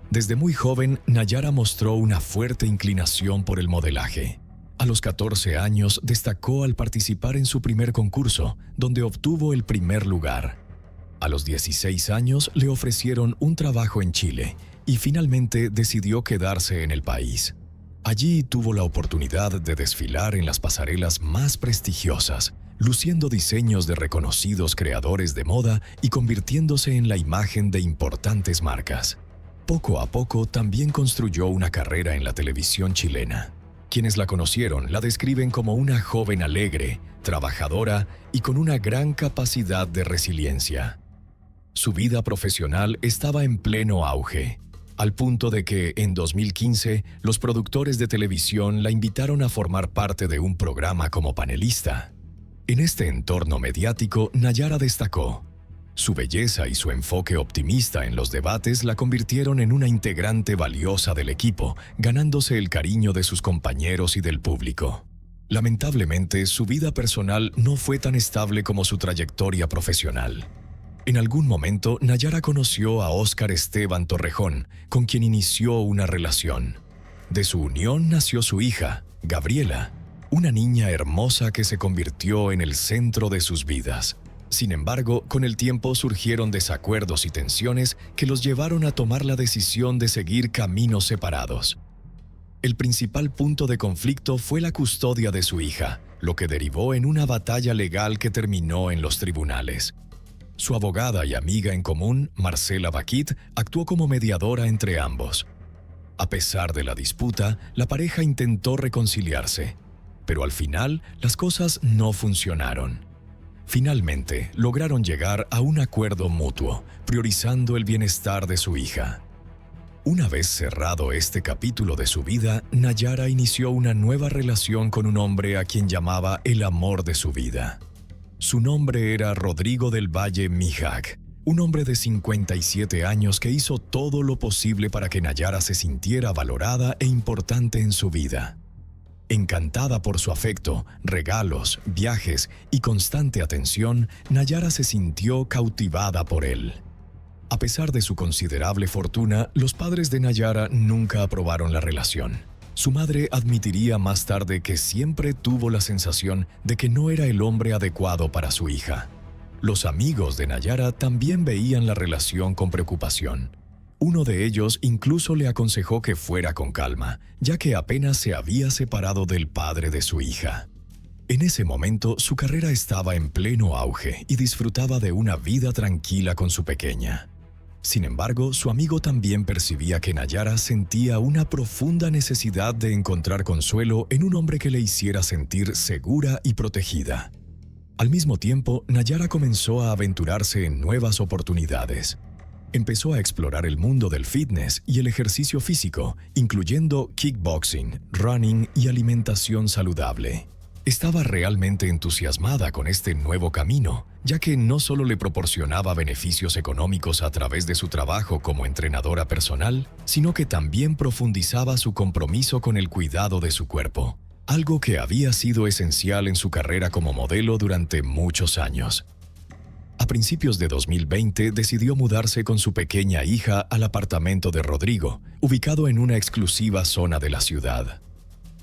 Desde muy joven, Nayara mostró una fuerte inclinación por el modelaje. A los 14 años destacó al participar en su primer concurso, donde obtuvo el primer lugar. A los 16 años le ofrecieron un trabajo en Chile y finalmente decidió quedarse en el país. Allí tuvo la oportunidad de desfilar en las pasarelas más prestigiosas, luciendo diseños de reconocidos creadores de moda y convirtiéndose en la imagen de importantes marcas. Poco a poco también construyó una carrera en la televisión chilena. Quienes la conocieron la describen como una joven alegre, trabajadora y con una gran capacidad de resiliencia. Su vida profesional estaba en pleno auge, al punto de que, en 2015, los productores de televisión la invitaron a formar parte de un programa como panelista. En este entorno mediático, Nayara destacó. Su belleza y su enfoque optimista en los debates la convirtieron en una integrante valiosa del equipo, ganándose el cariño de sus compañeros y del público. Lamentablemente, su vida personal no fue tan estable como su trayectoria profesional. En algún momento, Nayara conoció a Óscar Esteban Torrejón, con quien inició una relación. De su unión nació su hija, Gabriela, una niña hermosa que se convirtió en el centro de sus vidas. Sin embargo, con el tiempo surgieron desacuerdos y tensiones que los llevaron a tomar la decisión de seguir caminos separados. El principal punto de conflicto fue la custodia de su hija, lo que derivó en una batalla legal que terminó en los tribunales. Su abogada y amiga en común, Marcela Baquit, actuó como mediadora entre ambos. A pesar de la disputa, la pareja intentó reconciliarse, pero al final las cosas no funcionaron. Finalmente, lograron llegar a un acuerdo mutuo, priorizando el bienestar de su hija. Una vez cerrado este capítulo de su vida, Nayara inició una nueva relación con un hombre a quien llamaba el amor de su vida. Su nombre era Rodrigo del Valle Mijak, un hombre de 57 años que hizo todo lo posible para que Nayara se sintiera valorada e importante en su vida. Encantada por su afecto, regalos, viajes y constante atención, Nayara se sintió cautivada por él. A pesar de su considerable fortuna, los padres de Nayara nunca aprobaron la relación. Su madre admitiría más tarde que siempre tuvo la sensación de que no era el hombre adecuado para su hija. Los amigos de Nayara también veían la relación con preocupación. Uno de ellos incluso le aconsejó que fuera con calma, ya que apenas se había separado del padre de su hija. En ese momento, su carrera estaba en pleno auge y disfrutaba de una vida tranquila con su pequeña. Sin embargo, su amigo también percibía que Nayara sentía una profunda necesidad de encontrar consuelo en un hombre que le hiciera sentir segura y protegida. Al mismo tiempo, Nayara comenzó a aventurarse en nuevas oportunidades. Empezó a explorar el mundo del fitness y el ejercicio físico, incluyendo kickboxing, running y alimentación saludable. Estaba realmente entusiasmada con este nuevo camino, ya que no solo le proporcionaba beneficios económicos a través de su trabajo como entrenadora personal, sino que también profundizaba su compromiso con el cuidado de su cuerpo, algo que había sido esencial en su carrera como modelo durante muchos años. A principios de 2020 decidió mudarse con su pequeña hija al apartamento de Rodrigo, ubicado en una exclusiva zona de la ciudad.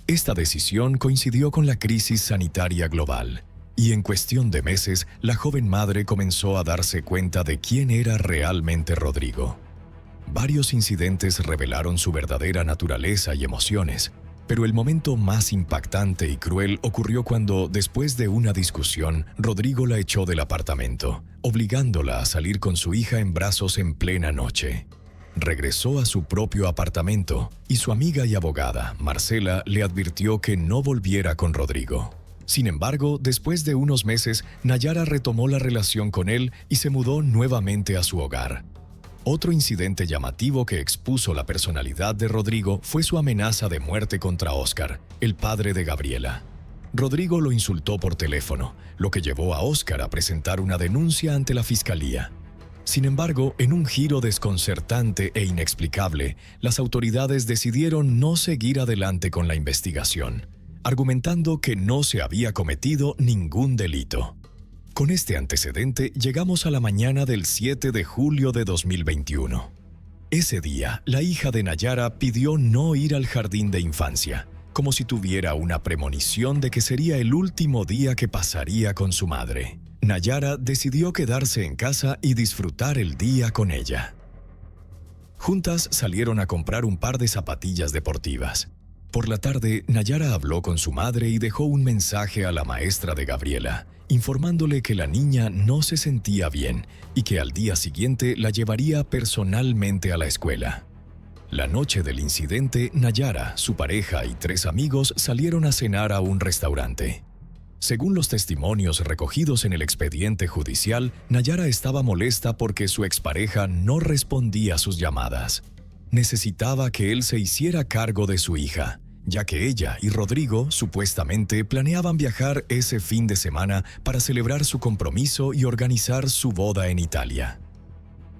Esta decisión coincidió con la crisis sanitaria global, y en cuestión de meses, la joven madre comenzó a darse cuenta de quién era realmente Rodrigo. Varios incidentes revelaron su verdadera naturaleza y emociones, pero el momento más impactante y cruel ocurrió cuando, después de una discusión, Rodrigo la echó del apartamento, obligándola a salir con su hija en brazos en plena noche. Regresó a su propio apartamento y su amiga y abogada, Marcela, le advirtió que no volviera con Rodrigo. Sin embargo, después de unos meses, Nayara retomó la relación con él y se mudó nuevamente a su hogar. Otro incidente llamativo que expuso la personalidad de Rodrigo fue su amenaza de muerte contra Óscar, el padre de Gabriela. Rodrigo lo insultó por teléfono, lo que llevó a Óscar a presentar una denuncia ante la fiscalía. Sin embargo, en un giro desconcertante e inexplicable, las autoridades decidieron no seguir adelante con la investigación, argumentando que no se había cometido ningún delito. Con este antecedente, llegamos a la mañana del 7 de julio de 2021. Ese día, la hija de Nayara pidió no ir al jardín de infancia, como si tuviera una premonición de que sería el último día que pasaría con su madre. Nayara decidió quedarse en casa y disfrutar el día con ella. Juntas salieron a comprar un par de zapatillas deportivas. Por la tarde, Nayara habló con su madre y dejó un mensaje a la maestra de Gabriela, informándole que la niña no se sentía bien y que al día siguiente la llevaría personalmente a la escuela. La noche del incidente, Nayara, su pareja y 3 amigos salieron a cenar a un restaurante. Según los testimonios recogidos en el expediente judicial, Nayara estaba molesta porque su expareja no respondía a sus llamadas. Necesitaba que él se hiciera cargo de su hija, ya que ella y Rodrigo supuestamente planeaban viajar ese fin de semana para celebrar su compromiso y organizar su boda en Italia.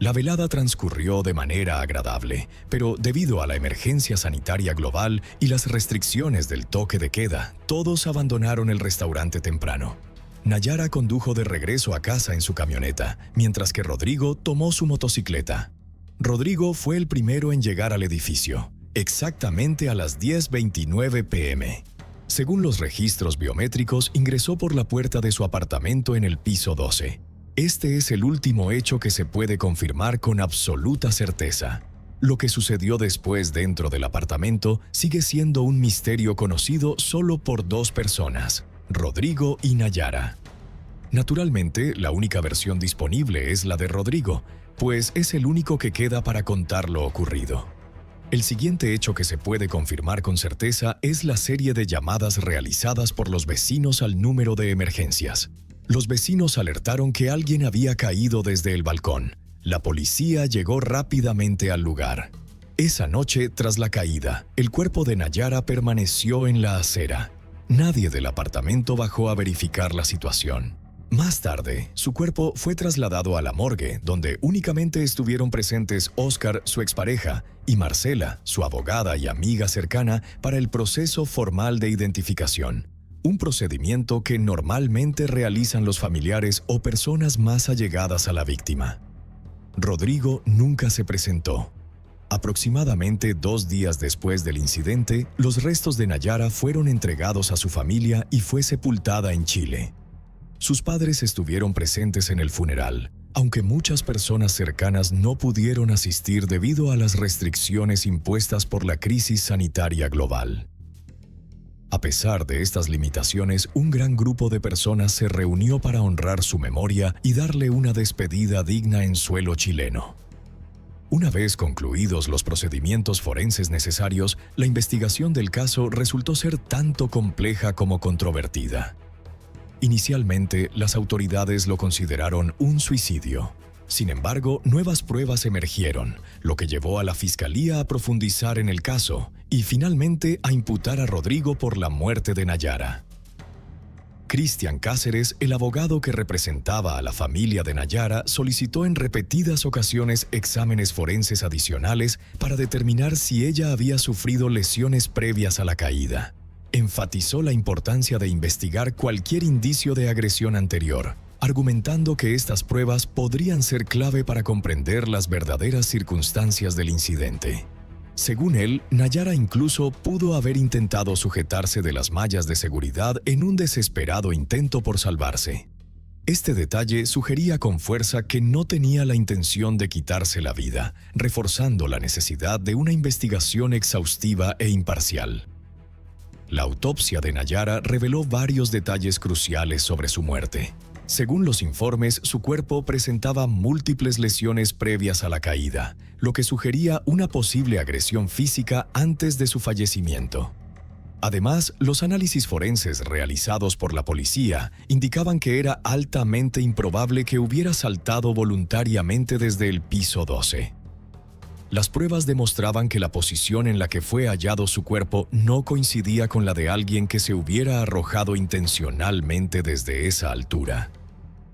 La velada transcurrió de manera agradable, pero debido a la emergencia sanitaria global y las restricciones del toque de queda, todos abandonaron el restaurante temprano. Nayara condujo de regreso a casa en su camioneta, mientras que Rodrigo tomó su motocicleta. Rodrigo fue el primero en llegar al edificio, exactamente a las 10:29 p.m. Según los registros biométricos, ingresó por la puerta de su apartamento en el piso 12. Este es el último hecho que se puede confirmar con absoluta certeza. Lo que sucedió después dentro del apartamento sigue siendo un misterio conocido solo por 2 personas, Rodrigo y Nayara. Naturalmente, la única versión disponible es la de Rodrigo, pues es el único que queda para contar lo ocurrido. El siguiente hecho que se puede confirmar con certeza es la serie de llamadas realizadas por los vecinos al número de emergencias. Los vecinos alertaron que alguien había caído desde el balcón. La policía llegó rápidamente al lugar. Esa noche, tras la caída, el cuerpo de Nayara permaneció en la acera. Nadie del apartamento bajó a verificar la situación. Más tarde, su cuerpo fue trasladado a la morgue, donde únicamente estuvieron presentes Óscar, su expareja, y Marcela, su abogada y amiga cercana, para el proceso formal de identificación. Un procedimiento que normalmente realizan los familiares o personas más allegadas a la víctima. Rodrigo nunca se presentó. Aproximadamente 2 días después del incidente, los restos de Nayara fueron entregados a su familia y fue sepultada en Chile. Sus padres estuvieron presentes en el funeral, aunque muchas personas cercanas no pudieron asistir debido a las restricciones impuestas por la crisis sanitaria global. A pesar de estas limitaciones, un gran grupo de personas se reunió para honrar su memoria y darle una despedida digna en suelo chileno. Una vez concluidos los procedimientos forenses necesarios, la investigación del caso resultó ser tanto compleja como controvertida. Inicialmente, las autoridades lo consideraron un suicidio. Sin embargo, nuevas pruebas emergieron, lo que llevó a la Fiscalía a profundizar en el caso y finalmente a imputar a Rodrigo por la muerte de Nayara. Cristian Cáceres, el abogado que representaba a la familia de Nayara, solicitó en repetidas ocasiones exámenes forenses adicionales para determinar si ella había sufrido lesiones previas a la caída. Enfatizó la importancia de investigar cualquier indicio de agresión anterior, argumentando que estas pruebas podrían ser clave para comprender las verdaderas circunstancias del incidente. Según él, Nayara incluso pudo haber intentado sujetarse de las mallas de seguridad en un desesperado intento por salvarse. Este detalle sugería con fuerza que no tenía la intención de quitarse la vida, reforzando la necesidad de una investigación exhaustiva e imparcial. La autopsia de Nayara reveló varios detalles cruciales sobre su muerte. Según los informes, su cuerpo presentaba múltiples lesiones previas a la caída, lo que sugería una posible agresión física antes de su fallecimiento. Además, los análisis forenses realizados por la policía indicaban que era altamente improbable que hubiera saltado voluntariamente desde el piso 12. Las pruebas demostraban que la posición en la que fue hallado su cuerpo no coincidía con la de alguien que se hubiera arrojado intencionalmente desde esa altura.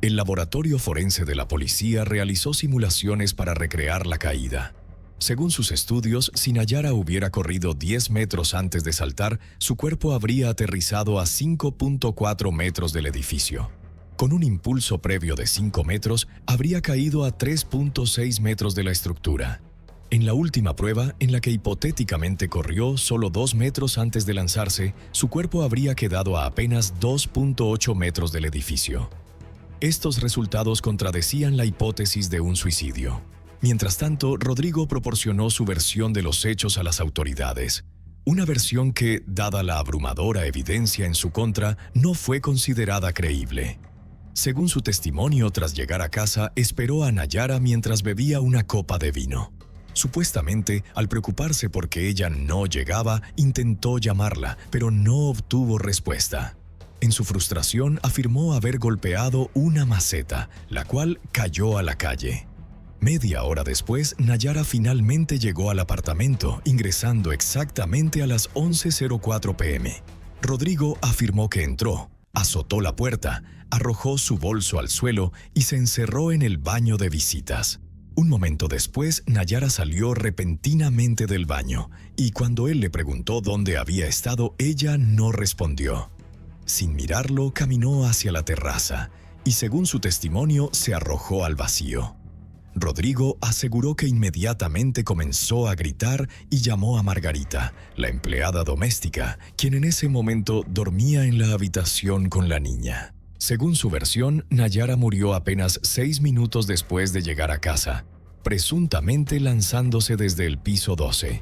El laboratorio forense de la policía realizó simulaciones para recrear la caída. Según sus estudios, si Nayara hubiera corrido 10 metros antes de saltar, su cuerpo habría aterrizado a 5.4 metros del edificio. Con un impulso previo de 5 metros, habría caído a 3.6 metros de la estructura. En la última prueba, en la que hipotéticamente corrió solo 2 metros antes de lanzarse, su cuerpo habría quedado a apenas 2.8 metros del edificio. Estos resultados contradecían la hipótesis de un suicidio. Mientras tanto, Rodrigo proporcionó su versión de los hechos a las autoridades. Una versión que, dada la abrumadora evidencia en su contra, no fue considerada creíble. Según su testimonio, tras llegar a casa, esperó a Nayara mientras bebía una copa de vino. Supuestamente, al preocuparse porque ella no llegaba, intentó llamarla, pero no obtuvo respuesta. En su frustración, afirmó haber golpeado una maceta, la cual cayó a la calle. Media hora después, Nayara finalmente llegó al apartamento, ingresando exactamente a las 11:04 p.m. Rodrigo afirmó que entró, azotó la puerta, arrojó su bolso al suelo y se encerró en el baño de visitas. Un momento después, Nayara salió repentinamente del baño, y cuando él le preguntó dónde había estado, ella no respondió. Sin mirarlo, caminó hacia la terraza, y según su testimonio, se arrojó al vacío. Rodrigo aseguró que inmediatamente comenzó a gritar y llamó a Margarita, la empleada doméstica, quien en ese momento dormía en la habitación con la niña. Según su versión, Nayara murió apenas 6 minutos después de llegar a casa, presuntamente lanzándose desde el piso 12.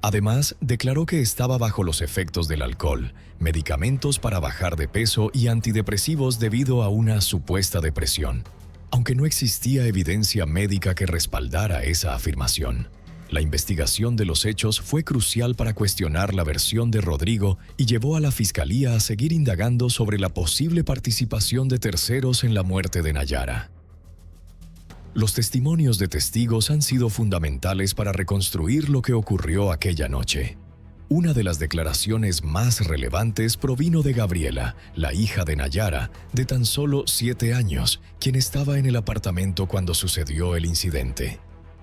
Además, declaró que estaba bajo los efectos del alcohol, medicamentos para bajar de peso y antidepresivos debido a una supuesta depresión. Aunque no existía evidencia médica que respaldara esa afirmación, la investigación de los hechos fue crucial para cuestionar la versión de Rodrigo y llevó a la fiscalía a seguir indagando sobre la posible participación de terceros en la muerte de Nayara. Los testimonios de testigos han sido fundamentales para reconstruir lo que ocurrió aquella noche. Una de las declaraciones más relevantes provino de Gabriela, la hija de Nayara, de tan solo 7 años, quien estaba en el apartamento cuando sucedió el incidente.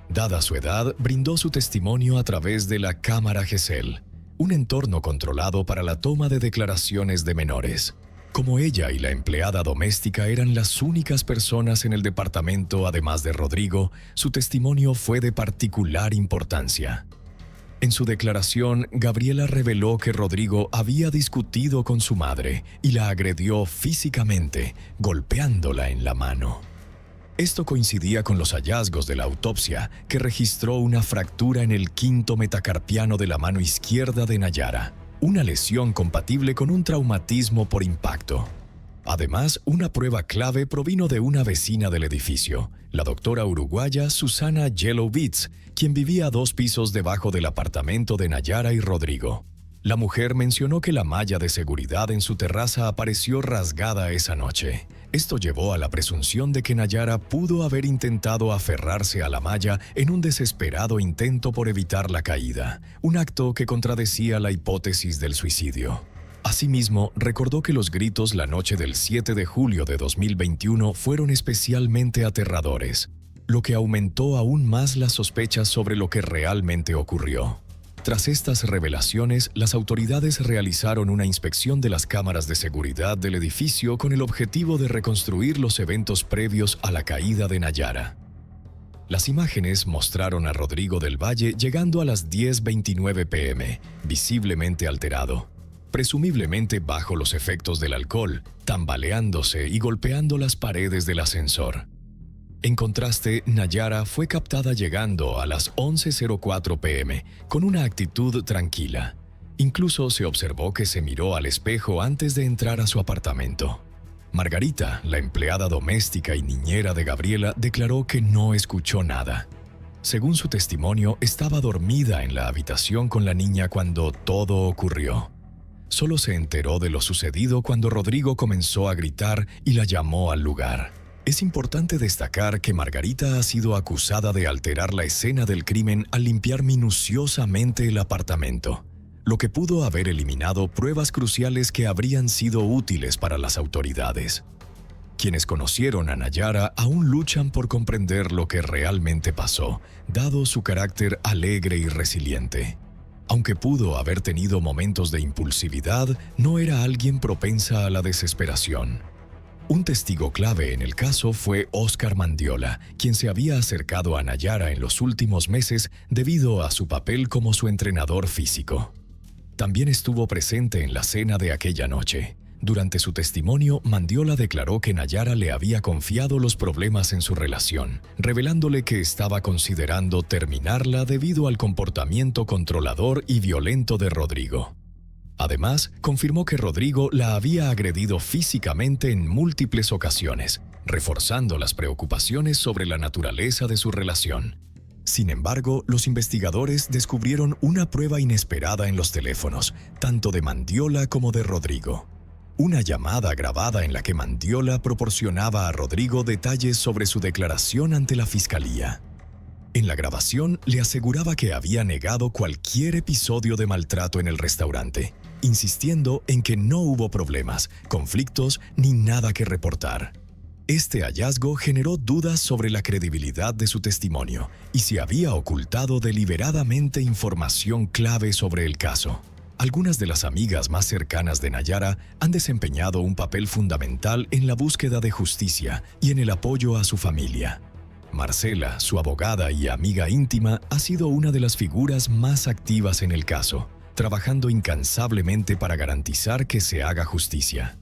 Dada su edad, brindó su testimonio a través de la cámara Gesell, un entorno controlado para la toma de declaraciones de menores. Como ella y la empleada doméstica eran las únicas personas en el departamento además de Rodrigo, su testimonio fue de particular importancia. En su declaración, Gabriela reveló que Rodrigo había discutido con su madre y la agredió físicamente, golpeándola en la mano. Esto coincidía con los hallazgos de la autopsia, que registró una fractura en el quinto metacarpiano de la mano izquierda de Nayara, una lesión compatible con un traumatismo por impacto. Además, una prueba clave provino de una vecina del edificio, la doctora uruguaya Susana Yellowbits, quien vivía 2 pisos debajo del apartamento de Nayara y Rodrigo. La mujer mencionó que la malla de seguridad en su terraza apareció rasgada esa noche. Esto llevó a la presunción de que Nayara pudo haber intentado aferrarse a la malla en un desesperado intento por evitar la caída, un acto que contradecía la hipótesis del suicidio. Asimismo, recordó que los gritos la noche del 7 de julio de 2021 fueron especialmente aterradores, lo que aumentó aún más las sospechas sobre lo que realmente ocurrió. Tras estas revelaciones, las autoridades realizaron una inspección de las cámaras de seguridad del edificio con el objetivo de reconstruir los eventos previos a la caída de Nayara. Las imágenes mostraron a Rodrigo del Valle llegando a las 10:29 p.m., visiblemente alterado, presumiblemente bajo los efectos del alcohol, tambaleándose y golpeando las paredes del ascensor. En contraste, Nayara fue captada llegando a las 11:04 p.m. con una actitud tranquila. Incluso se observó que se miró al espejo antes de entrar a su apartamento. Margarita, la empleada doméstica y niñera de Gabriela, declaró que no escuchó nada. Según su testimonio, estaba dormida en la habitación con la niña cuando todo ocurrió. Solo se enteró de lo sucedido cuando Rodrigo comenzó a gritar y la llamó al lugar. Es importante destacar que Margarita ha sido acusada de alterar la escena del crimen al limpiar minuciosamente el apartamento, lo que pudo haber eliminado pruebas cruciales que habrían sido útiles para las autoridades. Quienes conocieron a Nayara aún luchan por comprender lo que realmente pasó, dado su carácter alegre y resiliente. Aunque pudo haber tenido momentos de impulsividad, no era alguien propensa a la desesperación. Un testigo clave en el caso fue Óscar Mandiola, quien se había acercado a Nayara en los últimos meses debido a su papel como su entrenador físico. También estuvo presente en la cena de aquella noche. Durante su testimonio, Mandiola declaró que Nayara le había confiado los problemas en su relación, revelándole que estaba considerando terminarla debido al comportamiento controlador y violento de Rodrigo. Además, confirmó que Rodrigo la había agredido físicamente en múltiples ocasiones, reforzando las preocupaciones sobre la naturaleza de su relación. Sin embargo, los investigadores descubrieron una prueba inesperada en los teléfonos, tanto de Mandiola como de Rodrigo. Una llamada grabada en la que Mandiola proporcionaba a Rodrigo detalles sobre su declaración ante la fiscalía. En la grabación le aseguraba que había negado cualquier episodio de maltrato en el restaurante, insistiendo en que no hubo problemas, conflictos ni nada que reportar. Este hallazgo generó dudas sobre la credibilidad de su testimonio y si había ocultado deliberadamente información clave sobre el caso. Algunas de las amigas más cercanas de Nayara han desempeñado un papel fundamental en la búsqueda de justicia y en el apoyo a su familia. Marcela, su abogada y amiga íntima, ha sido una de las figuras más activas en el caso, trabajando incansablemente para garantizar que se haga justicia.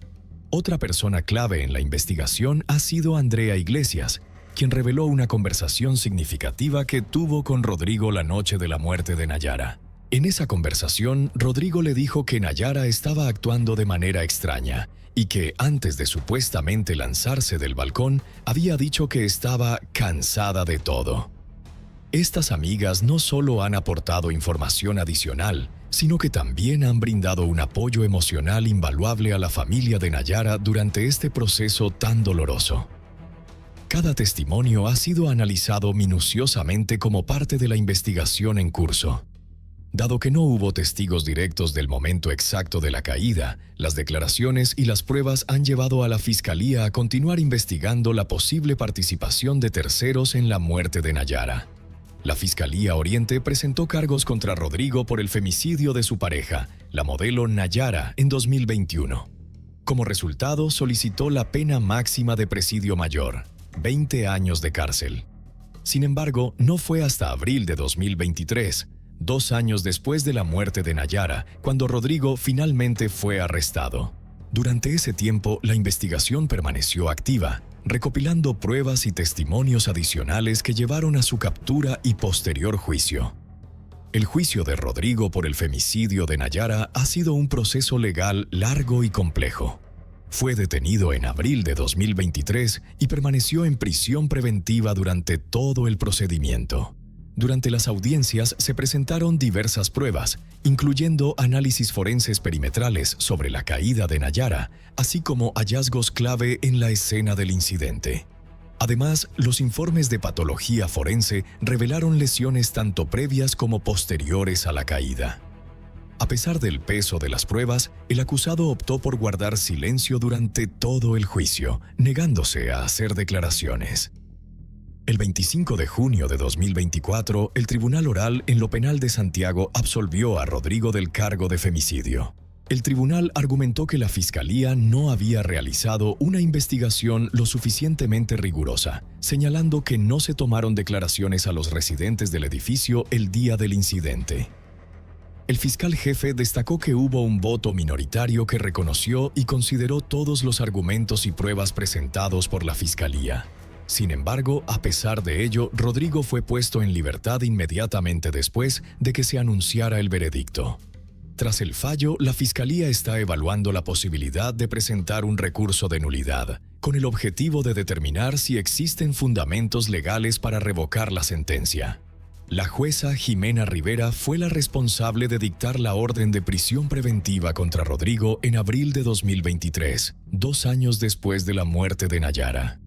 Otra persona clave en la investigación ha sido Andrea Iglesias, quien reveló una conversación significativa que tuvo con Rodrigo la noche de la muerte de Nayara. En esa conversación, Rodrigo le dijo que Nayara estaba actuando de manera extraña y que antes de supuestamente lanzarse del balcón, había dicho que estaba cansada de todo. Estas amigas no solo han aportado información adicional, sino que también han brindado un apoyo emocional invaluable a la familia de Nayara durante este proceso tan doloroso. Cada testimonio ha sido analizado minuciosamente como parte de la investigación en curso. Dado que no hubo testigos directos del momento exacto de la caída, las declaraciones y las pruebas han llevado a la Fiscalía a continuar investigando la posible participación de terceros en la muerte de Nayara. La Fiscalía Oriente presentó cargos contra Rodrigo por el femicidio de su pareja, la modelo Nayara, en 2021. Como resultado, solicitó la pena máxima de presidio mayor, 20 años de cárcel. Sin embargo, no fue hasta abril de 2023, 2 años después de la muerte de Nayara, cuando Rodrigo finalmente fue arrestado. Durante ese tiempo, la investigación permaneció activa, recopilando pruebas y testimonios adicionales que llevaron a su captura y posterior juicio. El juicio de Rodrigo por el femicidio de Nayara ha sido un proceso legal largo y complejo. Fue detenido en abril de 2023 y permaneció en prisión preventiva durante todo el procedimiento. Durante las audiencias se presentaron diversas pruebas, incluyendo análisis forenses perimetrales sobre la caída de Nayara, así como hallazgos clave en la escena del incidente. Además, los informes de patología forense revelaron lesiones tanto previas como posteriores a la caída. A pesar del peso de las pruebas, el acusado optó por guardar silencio durante todo el juicio, negándose a hacer declaraciones. El 25 de junio de 2024, el Tribunal Oral en lo Penal de Santiago absolvió a Rodrigo del cargo de femicidio. El tribunal argumentó que la Fiscalía no había realizado una investigación lo suficientemente rigurosa, señalando que no se tomaron declaraciones a los residentes del edificio el día del incidente. El fiscal jefe destacó que hubo un voto minoritario que reconoció y consideró todos los argumentos y pruebas presentados por la Fiscalía. Sin embargo, a pesar de ello, Rodrigo fue puesto en libertad inmediatamente después de que se anunciara el veredicto. Tras el fallo, la Fiscalía está evaluando la posibilidad de presentar un recurso de nulidad, con el objetivo de determinar si existen fundamentos legales para revocar la sentencia. La jueza Jimena Rivera fue la responsable de dictar la orden de prisión preventiva contra Rodrigo en abril de 2023, 2 años después de la muerte de Nayara.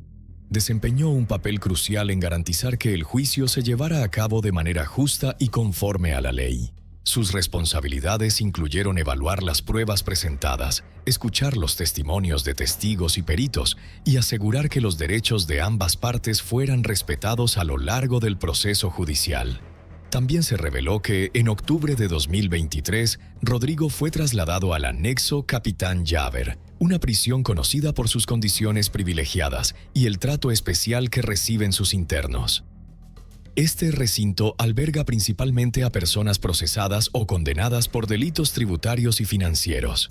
Desempeñó un papel crucial en garantizar que el juicio se llevara a cabo de manera justa y conforme a la ley. Sus responsabilidades incluyeron evaluar las pruebas presentadas, escuchar los testimonios de testigos y peritos y asegurar que los derechos de ambas partes fueran respetados a lo largo del proceso judicial. También se reveló que, en octubre de 2023, Rodrigo fue trasladado al anexo Capitán Llaver, una prisión conocida por sus condiciones privilegiadas y el trato especial que reciben sus internos. Este recinto alberga principalmente a personas procesadas o condenadas por delitos tributarios y financieros.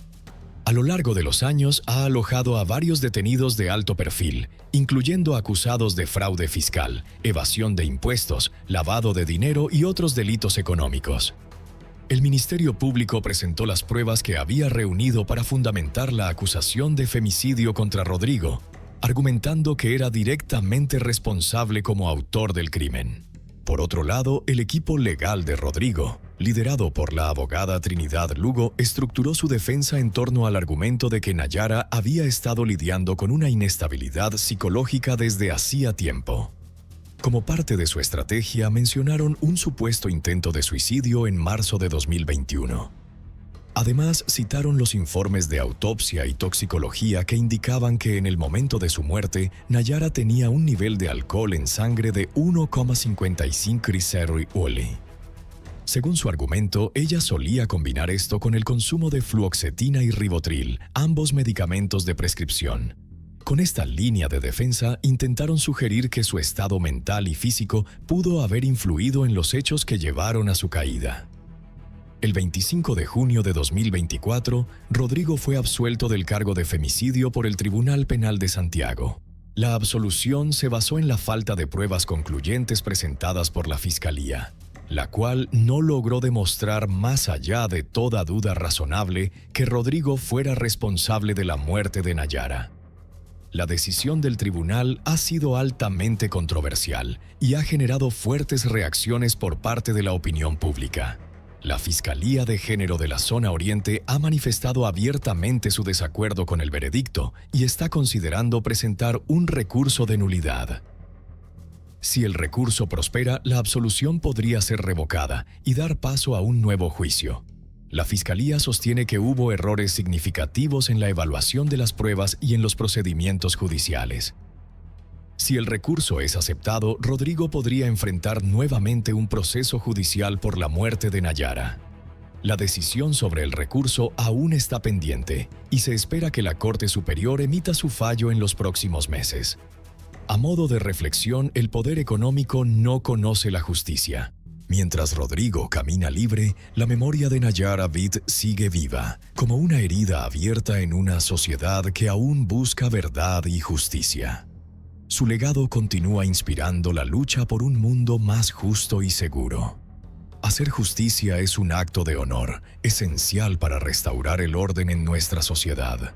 A lo largo de los años ha alojado a varios detenidos de alto perfil, incluyendo acusados de fraude fiscal, evasión de impuestos, lavado de dinero y otros delitos económicos. El Ministerio Público presentó las pruebas que había reunido para fundamentar la acusación de femicidio contra Rodrigo, argumentando que era directamente responsable como autor del crimen. Por otro lado, el equipo legal de Rodrigo, liderado por la abogada Trinidad Lugo, estructuró su defensa en torno al argumento de que Nayara había estado lidiando con una inestabilidad psicológica desde hacía tiempo. Como parte de su estrategia, mencionaron un supuesto intento de suicidio en marzo de 2021. Además, citaron los informes de autopsia y toxicología que indicaban que en el momento de su muerte, Nayara tenía un nivel de alcohol en sangre de 1,55 glicerioli. Según su argumento, ella solía combinar esto con el consumo de fluoxetina y ribotril, ambos medicamentos de prescripción. Con esta línea de defensa, intentaron sugerir que su estado mental y físico pudo haber influido en los hechos que llevaron a su caída. El 25 de junio de 2024, Rodrigo fue absuelto del cargo de femicidio por el Tribunal Penal de Santiago. La absolución se basó en la falta de pruebas concluyentes presentadas por la Fiscalía, la cual no logró demostrar más allá de toda duda razonable que Rodrigo fuera responsable de la muerte de Nayara. La decisión del tribunal ha sido altamente controversial y ha generado fuertes reacciones por parte de la opinión pública. La Fiscalía de Género de la Zona Oriente ha manifestado abiertamente su desacuerdo con el veredicto y está considerando presentar un recurso de nulidad. Si el recurso prospera, la absolución podría ser revocada y dar paso a un nuevo juicio. La Fiscalía sostiene que hubo errores significativos en la evaluación de las pruebas y en los procedimientos judiciales. Si el recurso es aceptado, Rodrigo podría enfrentar nuevamente un proceso judicial por la muerte de Nayara. La decisión sobre el recurso aún está pendiente y se espera que la Corte Superior emita su fallo en los próximos meses. A modo de reflexión, el poder económico no conoce la justicia. Mientras Rodrigo camina libre, la memoria de Nayara Vid sigue viva, como una herida abierta en una sociedad que aún busca verdad y justicia. Su legado continúa inspirando la lucha por un mundo más justo y seguro. Hacer justicia es un acto de honor, esencial para restaurar el orden en nuestra sociedad.